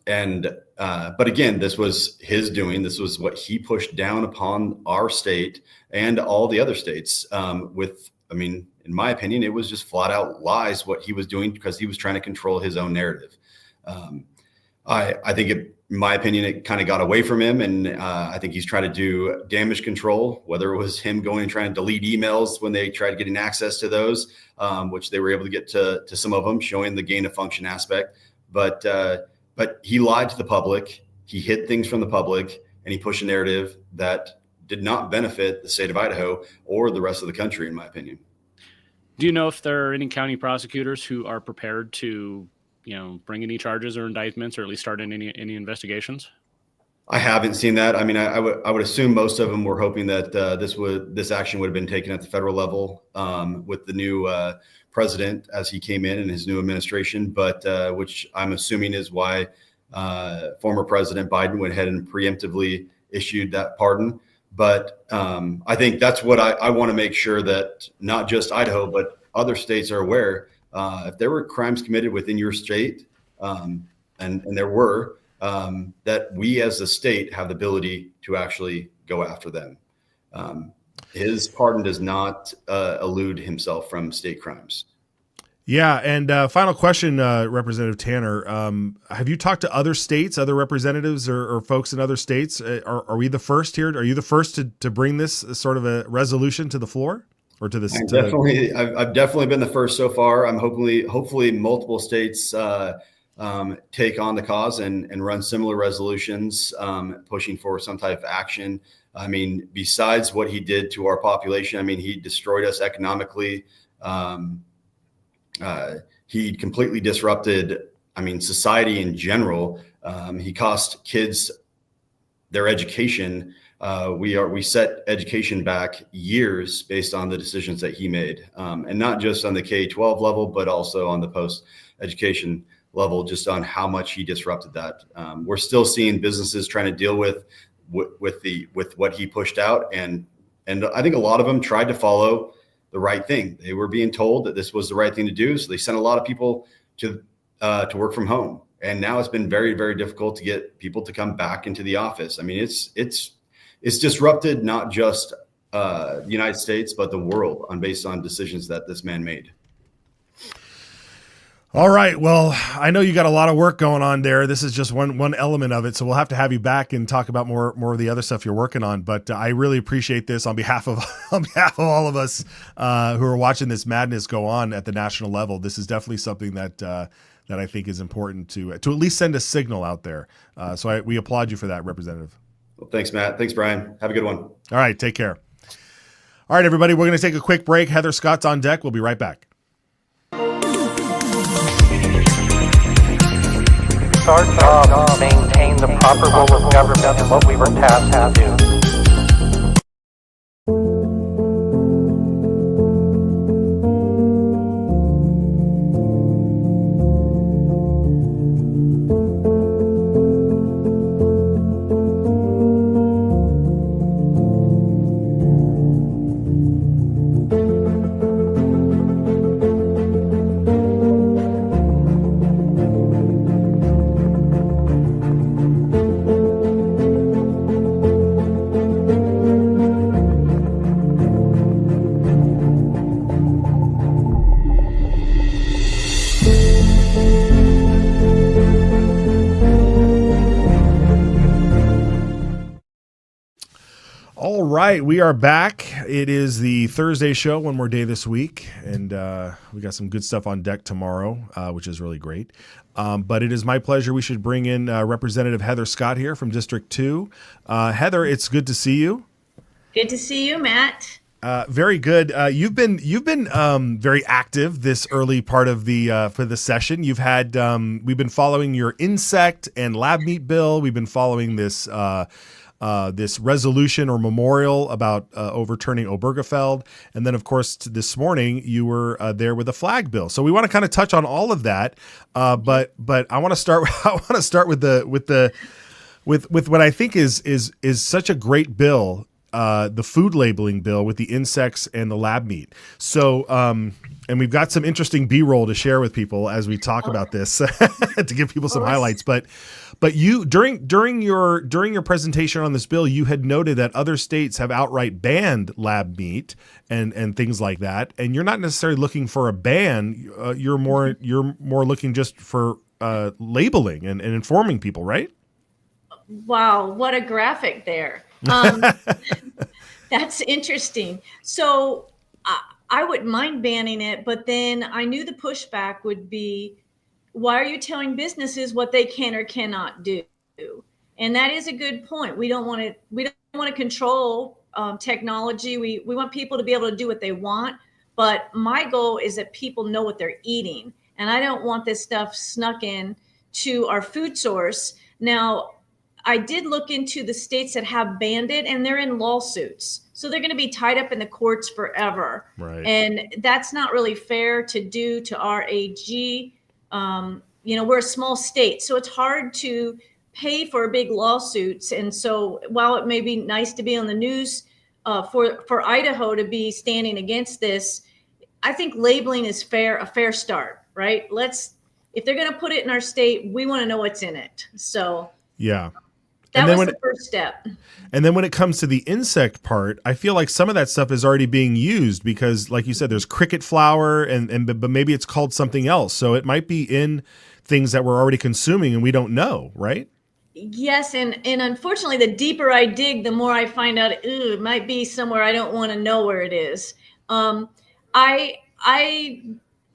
U: But again, this was his doing. This was what he pushed down upon our state and all the other states. In my opinion, it was just flat out lies what he was doing, because he was trying to control his own narrative. I think, in my opinion, it kind of got away from him, and I think he's trying to do damage control, whether it was him going and trying to delete emails when they tried getting access to those, which they were able to get to some of them, showing the gain of function aspect. But he lied to the public, he hid things from the public, and he pushed a narrative that did not benefit the state of Idaho or the rest of the country, in my opinion.
S: Do you know if there are any county prosecutors who are prepared to bring any charges or indictments, or at least start any investigations?
U: I haven't seen that. I mean, I would assume most of them were hoping that this action would have been taken at the federal level with the new president as he came in and his new administration, but which I'm assuming is why former President Biden went ahead and preemptively issued that pardon. But I think that's what I want to make sure that not just Idaho, but other states are aware. If there were crimes committed within your state, and there were, that we as a state have the ability to actually go after them. His pardon does not elude himself from state crimes.
P: Yeah. And final question, Representative Tanner, have you talked to other states, other representatives or folks in other states? Are we the first here? Are you the first to bring this sort of a resolution to the floor? Or to this?
U: I've definitely been the first so far. I'm hopefully multiple states take on the cause and run similar resolutions, pushing for some type of action. I mean, besides what he did to our population, I mean, he destroyed us economically. He completely disrupted, society in general. He cost kids their education. We set education back years based on the decisions that he made, and not just on the K-12 level, but also on the post-education level, just on how much he disrupted that. We're still seeing businesses trying to deal with what he pushed out, and I think a lot of them tried to follow the right thing. They were being told that this was the right thing to do, so they sent a lot of people to work from home. And now it's been very, very difficult to get people to come back into the office. I mean, it's disrupted not just the United States, but the world based on decisions that this man made.
P: All right. Well, I know you got a lot of work going on there. This is just one element of it. So we'll have to have you back and talk about more of the other stuff you're working on. But I really appreciate this on behalf of all of us who are watching this madness go on at the national level. This is definitely something that I think is important to at least send a signal out there. So we applaud you for that, Representative.
U: Well, thanks, Matt. Thanks, Brian. Have a good one.
P: All right. Take care. All right, everybody. We're going to take a quick break. Heather Scott's on deck. We'll be right back.
B: It's our job to maintain the proper role of government and what we were tasked to do.
P: All right, we are back. It is the Thursday show, one more day this week, and we got some good stuff on deck tomorrow, which is really great. But it is my pleasure. We should bring in Representative Heather Scott here from District 2. Heather, it's good to see you.
A: Good to see you, Matt.
P: Very good. You've been very active this early part of the for the session. You've had we've been following your insect and lab meat bill. We've been following this this resolution or memorial about overturning Obergefell, and then of course this morning you were there with a flag bill. So we want to kind of touch on all of that, but I want to start. I want to start with what I think is such a great bill. The food labeling bill with the insects and the lab meat. So, and we've got some interesting B-roll to share with people as we talk about this to give people some highlights. But you during your presentation on this bill, you had noted that other states have outright banned lab meat and things like that. And you're not necessarily looking for a ban. You're more looking just for labeling and informing people, right?
A: Wow, what a graphic there. That's interesting. So I wouldn't mind banning it, but then I knew the pushback would be, why are you telling businesses what they can or cannot do? And that is a good point. We don't want to control technology. We want people to be able to do what they want. But my goal is that people know what they're eating. And I don't want this stuff snuck in to our food source. Now, I did look into the states that have banned it, and they're in lawsuits. So they're going to be tied up in the courts forever. Right. And that's not really fair to do to our AG. We're a small state, so it's hard to pay for big lawsuits. And so while it may be nice to be on the news for Idaho to be standing against this, I think labeling is a fair start, right? If they're going to put it in our state, we want to know what's in it. So yeah. That was the first step.
P: And then when it comes to the insect part, I feel like some of that stuff is already being used because, like you said, there's cricket flour, but maybe it's called something else. So it might be in things that we're already consuming and we don't know, right?
A: Yes, and unfortunately, the deeper I dig, the more I find out it might be somewhere I don't want to know where it is. I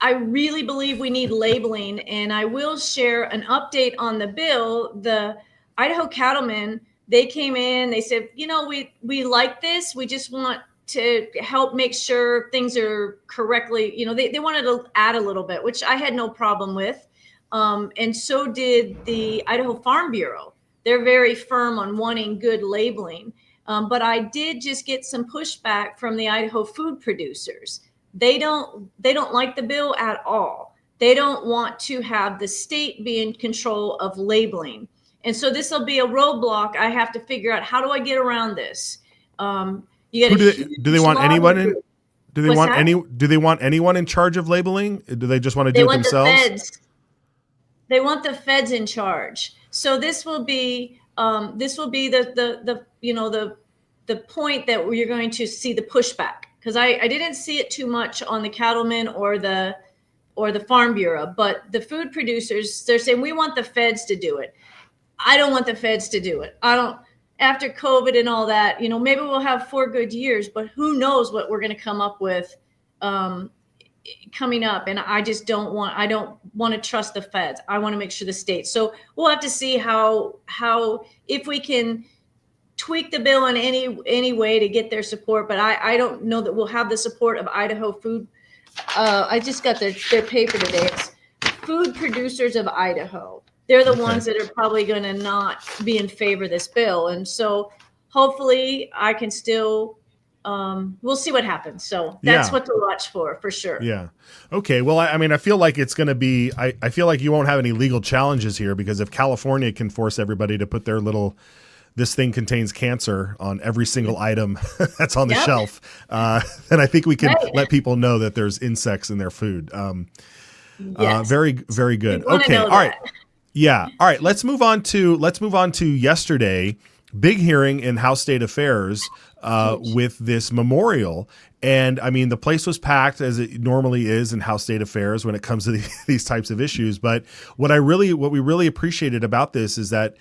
A: really believe we need labeling, and I will share an update on the bill. The Idaho cattlemen, they came in, they said, we like this. We just want to help make sure things are correctly, they wanted to add a little bit, which I had no problem with. And so did the Idaho Farm Bureau. They're very firm on wanting good labeling. But I did just get some pushback from the Idaho food producers. They don't like the bill at all. They don't want to have the state be in control of labeling. And so this will be a roadblock. I have to figure out, how do I get around this? Do
P: they want anyone in? Do they want anyone in charge of labeling? Do they just want to do it themselves?
A: They want the feds in charge. So this will be the point that you're going to see the pushback, because I didn't see it too much on the cattlemen or the Farm Bureau, but the food producers, they're saying we want the feds to do it. I don't want the feds to do it. After COVID and all that, maybe we'll have 4 good years, but who knows what we're going to come up with coming up. And I don't want to trust the feds. I want to make sure the states. So we'll have to see how if we can tweak the bill in any way to get their support. But I don't know that we'll have the support of Idaho Food. I just got their paper today. It's Food Producers of Idaho. they're the
P: Okay.
A: ones that are probably going to not be in favor of this bill. And so hopefully I can still, we'll see what happens. So that's
P: Yeah.
A: what to watch for sure.
P: Yeah. Okay. Well, I mean, I feel like it's going to be, I feel like you won't have any legal challenges here, because if California can force everybody to put their little, this thing contains cancer on every single item that's on the
A: Yep.
P: shelf, then I think we can
A: Right.
P: let people know that there's insects in their food.
A: Yes.
P: Very, very good.
A: We wanna
P: Okay.
A: know
P: All right.
A: that.
P: Yeah. All right. Let's move on to yesterday. Big hearing in House State Affairs with this memorial. And I mean, the place was packed, as it normally is in House State Affairs when it comes to these types of issues. But what we really appreciated about this is that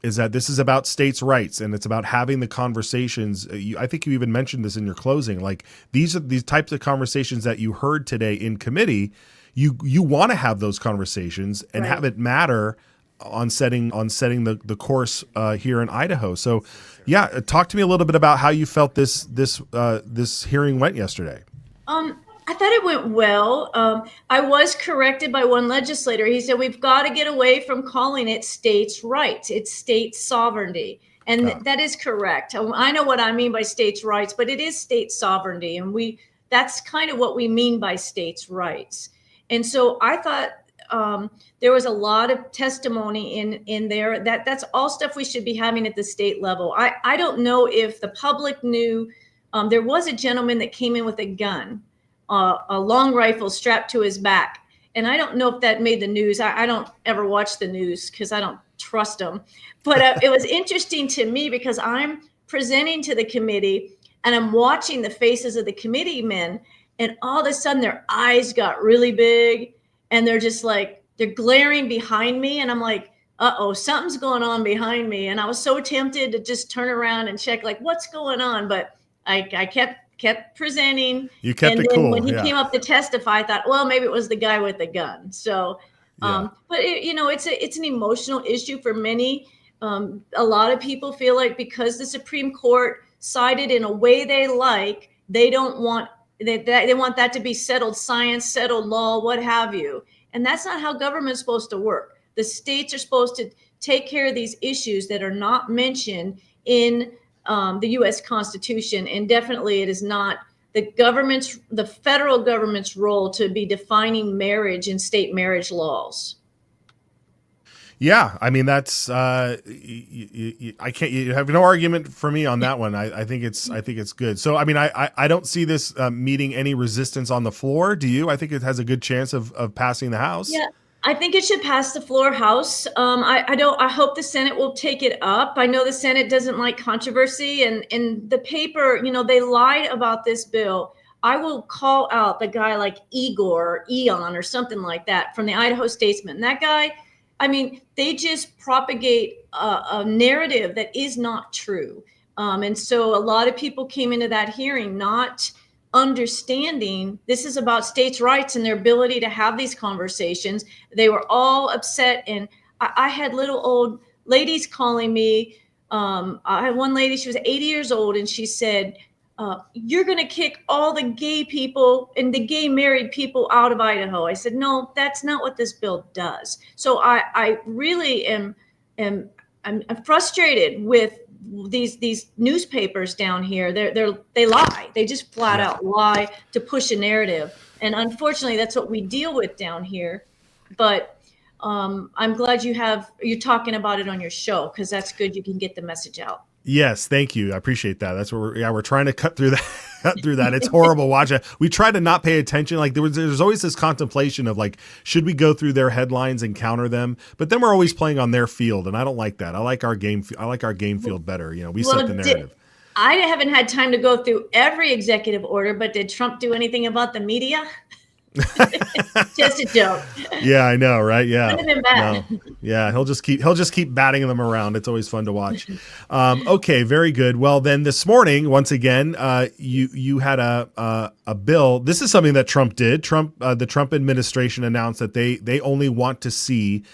P: this is about states' rights, and it's about having the conversations. I think you even mentioned this in your closing. Like, these are these types of conversations that you heard today in committee. You want to have those conversations and
A: Right.
P: have it matter on setting the course here in Idaho. So, yeah, talk to me a little bit about how you felt this hearing went yesterday.
A: I thought it went well. I was corrected by one legislator. He said, we've got to get away from calling it states' rights. It's state sovereignty. And that is correct. I know what I mean by states' rights, but it is state sovereignty. And that's kind of what we mean by states' rights. And so I thought there was a lot of testimony in there. That's all stuff we should be having at the state level. I don't know if the public knew. There was a gentleman that came in with a gun, a long rifle strapped to his back. And I don't know if that made the news. I don't ever watch the news because I don't trust them. But it was interesting to me because I'm presenting to the committee and I'm watching the faces of the committee men, and all of a sudden their eyes got really big and they're just like, they're glaring behind me. And I'm like, uh-oh, something's going on behind me. And I was so tempted to just turn around and check, like, what's going on? But I kept presenting.
P: You kept
A: and
P: it
A: then
P: cool.
A: when he
P: Yeah.
A: came up to testify, I thought, well, maybe it was the guy with the gun. So, but it's an emotional issue for many. A lot of people feel like because the Supreme Court sided in a way they like, they don't want they want that to be settled science, settled law, what have you. And that's not how government's supposed to work. The states are supposed to take care of these issues that are not mentioned in the U.S. Constitution. And definitely it is not the federal government's role to be defining marriage and state marriage laws.
P: Yeah, I mean, that's I can't. You have no argument for me on that one. I think it's good. So I mean, I don't see this meeting any resistance on the floor. Do you? I think it has a good chance of passing the House.
A: Yeah, I think it should pass the floor House. I hope the Senate will take it up. I know the Senate doesn't like controversy, and in the paper, they lied about this bill. I will call out the guy like Igor or Eon or something like that from the Idaho Statesman. That guy, I mean, they just propagate a narrative that is not true. And so a lot of people came into that hearing not understanding this is about states' rights and their ability to have these conversations. They were all upset. And I had little old ladies calling me. I had one lady, she was 80 years old, and she said, you're going to kick all the gay people and the gay married people out of Idaho. I said, no, that's not what this bill does. So I really am frustrated with these newspapers down here. They lie. They just flat out lie to push a narrative. And unfortunately, that's what we deal with down here. But I'm glad you're talking about it on your show, because that's good. You can get the message out.
P: Yes, thank you. I appreciate that. That's what we're trying to cut through that. It's horrible watching. We try to not pay attention. Like there's always this contemplation of like, should we go through their headlines and counter them? But then we're always playing on their field, and I don't like that. I like our game field better. We set the narrative.
A: I haven't had time to go through every executive order, but did Trump do anything about the media? Just a joke.
P: Yeah, I know, right? Yeah.
A: Wouldn't have been bad.
P: No. Yeah, he'll just keep batting them around. It's always fun to watch. Okay, very good. Well, then this morning, once again, you had a bill. This is something that Trump did. The Trump administration announced that they only want to see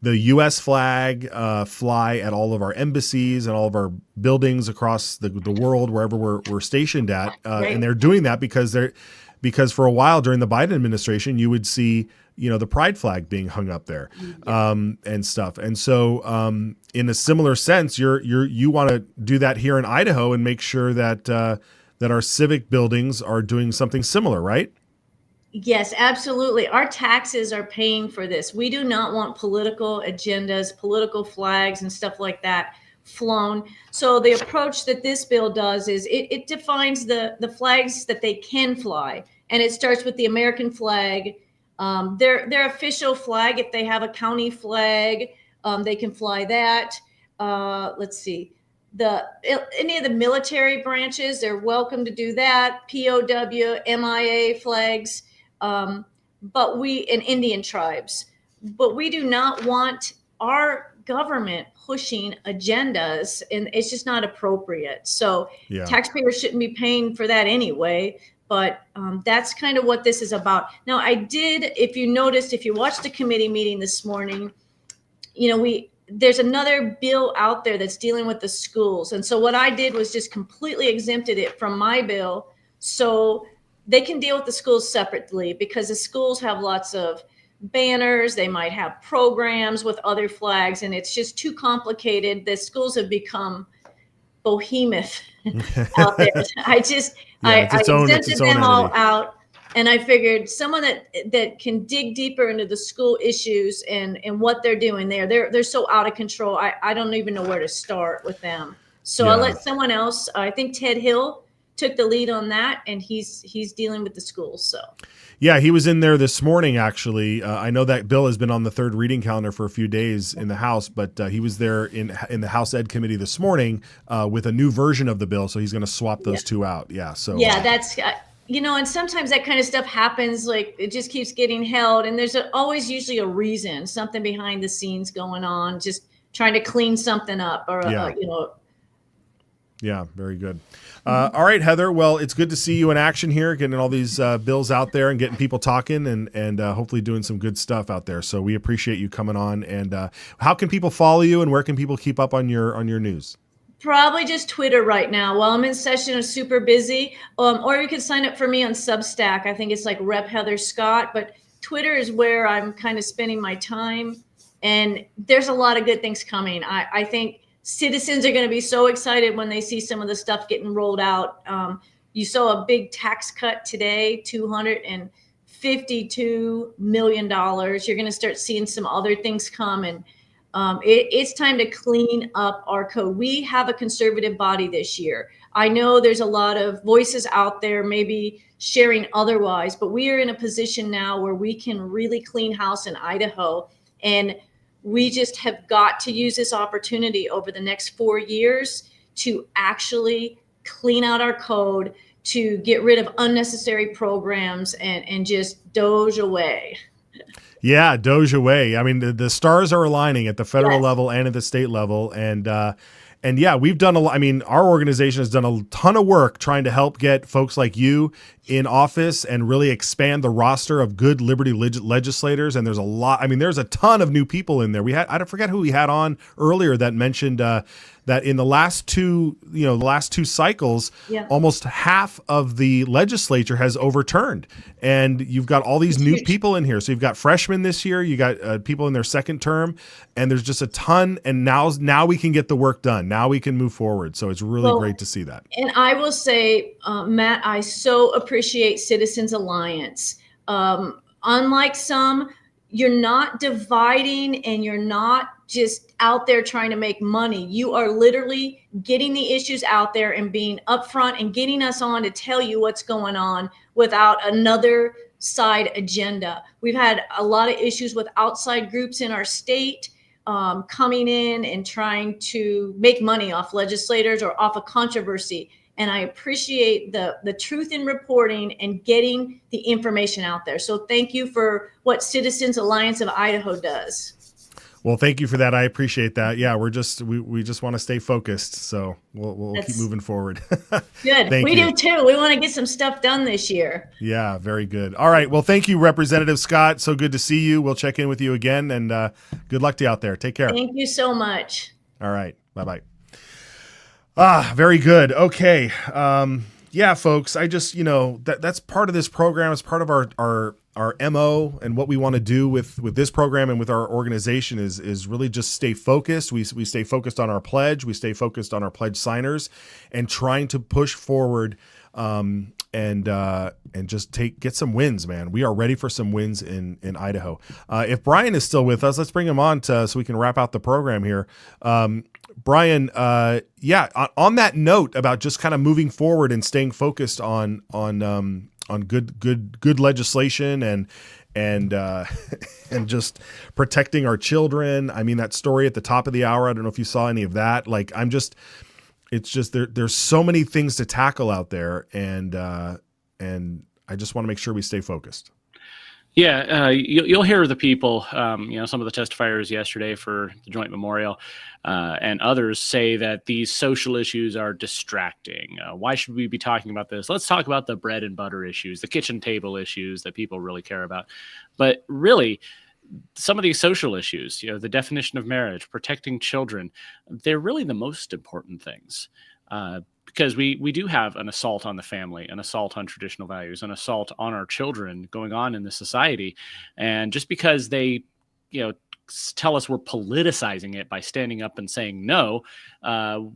P: the U.S. flag fly at all of our embassies and all of our buildings across the world, wherever we're stationed at.
A: Right.
P: And they're doing that because because for a while during the Biden administration, you would see, the pride flag being hung up there, and stuff. And so, in a similar sense, you want to do that here in Idaho and make sure that that our civic buildings are doing something similar, right?
A: Yes, absolutely. Our taxes are paying for this. We do not want political agendas, political flags, and stuff like that flown. So the approach that this bill does is it defines the flags that they can fly, and it starts with the American flag. Their official flag, if they have a county flag, they can fly that. Let's see. Any of the military branches, they're welcome to do that. POW, MIA flags, and Indian tribes. But we do not want our government pushing agendas, and it's just not appropriate. So taxpayers shouldn't be paying for that anyway. But that's kind of what this is about. Now, if you watched the committee meeting this morning, there's another bill out there that's dealing with the schools. And so what I did was just completely exempted it from my bill so they can deal with the schools separately, because the schools have lots of banners. They might have programs with other flags, and it's just too complicated. The schools have become behemoth out there. I exempted them all out. And I figured someone that can dig deeper into the school issues and what they're doing there. They're so out of control. I don't even know where to start with them. So I'll let someone else. I think Ted Hill took the lead on that, and he's dealing with the schools. So.
P: Yeah, he was in there this morning, actually. I know that bill has been on the third reading calendar for a few days in the House, but he was there in the House Ed Committee this morning with a new version of the bill. So he's going to swap those two out. Yeah. So.
A: Yeah, that's. And sometimes that kind of stuff happens, like it just keeps getting held, and there's always usually a reason, something behind the scenes going on, just trying to clean something up or,
P: Yeah, very good. All right, Heather. Well, it's good to see you in action here, getting all these bills out there and getting people talking and hopefully doing some good stuff out there. So we appreciate you coming on. And how can people follow you, and where can people keep up on your news?
A: Probably just Twitter right now. While I'm in session, I'm super busy. Or you can sign up for me on Substack. I think it's like Rep. Heather Scott. But Twitter is where I'm kind of spending my time. And there's a lot of good things coming. I think citizens are going to be so excited when they see some of the stuff getting rolled out. You saw a big tax cut today, $252 million. You're going to start seeing some other things come. And it's time to clean up our code. We have a conservative body this year. I know there's a lot of voices out there maybe sharing otherwise, but we are in a position now where we can really clean house in Idaho. And we just have got to use this opportunity over the next 4 years to actually clean out our code, to get rid of unnecessary programs and just doge away.
P: Yeah, doge away. I mean, the stars are aligning at the federal level and at the state level. And yeah, we've done a lot. I mean, our organization has done a ton of work trying to help get folks like you in office and really expand the roster of good liberty legislators. And there's a lot. I mean, there's a ton of new people in there. I forget who we had on earlier that mentioned that in the last two cycles, almost half of the legislature has overturned. And you've got all these new people in here. So you've got freshmen this year, you got people in their second term, and there's just a ton. And now we can get the work done. Now we can move forward. So it's really great to see that.
A: And I will say, Matt, I so appreciate Citizens Alliance. Unlike some, you're not dividing and you're not just out there trying to make money. You are literally getting the issues out there and being upfront and getting us on to tell you what's going on without another side agenda. We've had a lot of issues with outside groups in our state coming in and trying to make money off legislators or off a controversy. And I appreciate the truth in reporting and getting the information out there. So thank you for what Citizens Alliance of Idaho does.
P: Well, thank you for that. I appreciate that. Yeah, we just want to stay focused. So we'll keep moving forward.
A: Good. We do too. We want to get some stuff done this year.
P: Yeah, very good. All right. Well, thank you, Representative Scott. So good to see you. We'll check in with you again, and good luck to you out there. Take care.
A: Thank you so much.
P: All right. Bye-bye. Very good. Okay. Yeah, folks, I just, that's part of this program. It's part of our MO, and what we want to do with this program and with our organization is really just stay focused. We stay focused on our pledge. We stay focused on our pledge signers and trying to push forward and just get some wins, man. We are ready for some wins in Idaho. If Brian is still with us, let's bring him on so we can wrap out the program here. Brian, on that note about just kind of moving forward and staying focused on good legislation and and just protecting our children. I mean, that story at the top of the hour, I don't know if you saw any of that. Like, it's just there's so many things to tackle out there, and I just want to make sure we stay focused.
S: Yeah, you'll hear the people, some of the testifiers yesterday for the Joint Memorial and others say that these social issues are distracting. Why should we be talking about this? Let's talk about the bread and butter issues, the kitchen table issues that people really care about. But really, some of these social issues, the definition of marriage, protecting children, they're really the most important things. Because we do have an assault on the family, an assault on traditional values, an assault on our children going on in this society. And just because they, tell us we're politicizing it by standing up and saying no,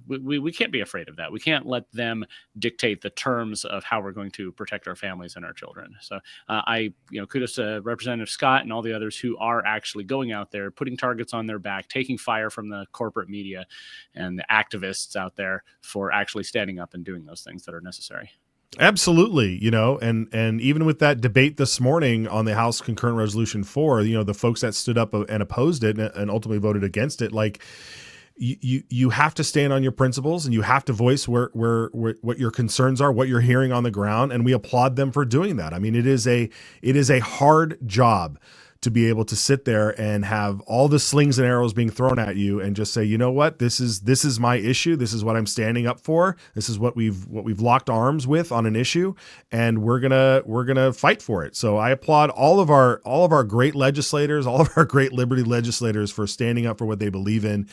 S: we can't be afraid of that. We can't let them dictate the terms of how we're going to protect our families and our children. So kudos to Representative Scott and all the others who are actually going out there, putting targets on their back, taking fire from the corporate media and the activists out there for actually standing up and doing those things that are necessary.
P: Absolutely. And even with that debate this morning on the House Concurrent Resolution 4, the folks that stood up and opposed it and ultimately voted against it, like you have to stand on your principles and you have to voice where what your concerns are, what you're hearing on the ground. And we applaud them for doing that. I mean, it is a hard job to be able to sit there and have all the slings and arrows being thrown at you and just say, you know what, this is my issue. This is what I'm standing up for. This is what we've locked arms with on an issue, and we're gonna fight for it. So I applaud all of our great legislators, all of our great liberty legislators for standing up for what they believe in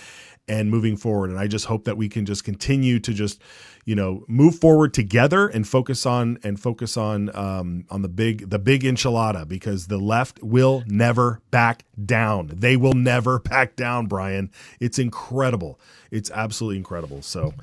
P: and moving forward. And I just hope that we can just continue to just, move forward together and focus on the big enchilada, because the left will never back down. They will never back down, Brian. It's incredible. It's absolutely incredible. So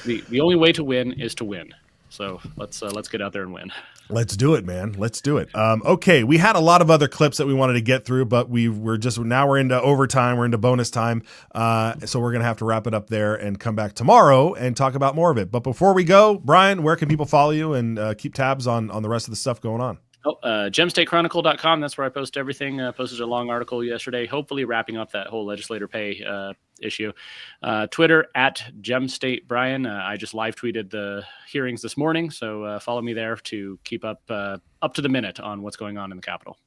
S: the only way to win is to win. So let's get out there and win.
P: Let's do it, man. Let's do it. Okay, we had a lot of other clips that we wanted to get through, but we're into overtime. We're into bonus time. So we're going to have to wrap it up there and come back tomorrow and talk about more of it. But before we go, Brian, where can people follow you and keep tabs on the rest of the stuff going on?
S: GemStateChronicle.com. That's where I post everything. Posted a long article yesterday, hopefully wrapping up that whole legislator pay issue. Twitter @GemStateBrian. I just live tweeted the hearings this morning, so follow me there to keep up to the minute on what's going on in the Capitol.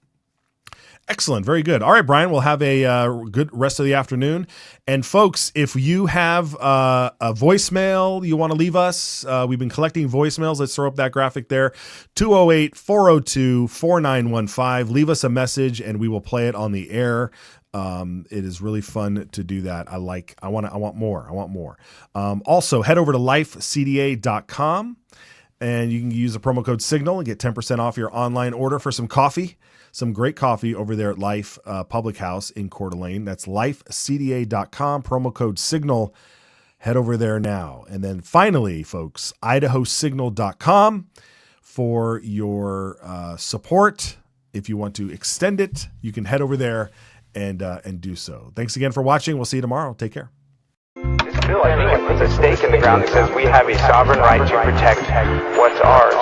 P: Excellent. Very good. All right, Brian, we'll have a good rest of the afternoon. And folks, if you have a voicemail you want to leave us, we've been collecting voicemails. Let's throw up that graphic there. 208-402-4915. Leave us a message and we will play it on the air. It is really fun to do that. I want more. Also head over to lifecda.com and you can use the promo code Signal and get 10% off your online order for some coffee. Some great coffee over there at Life Public House in Coeur d'Alene. That's lifecda.com, promo code Signal. Head over there now. And then finally, folks, idahosignal.com for your support. If you want to extend it, you can head over there and do so. Thanks again for watching. We'll see you tomorrow. Take care.
Q: This bill, I think, it puts a stake in the ground that says we have a sovereign right to protect what's ours.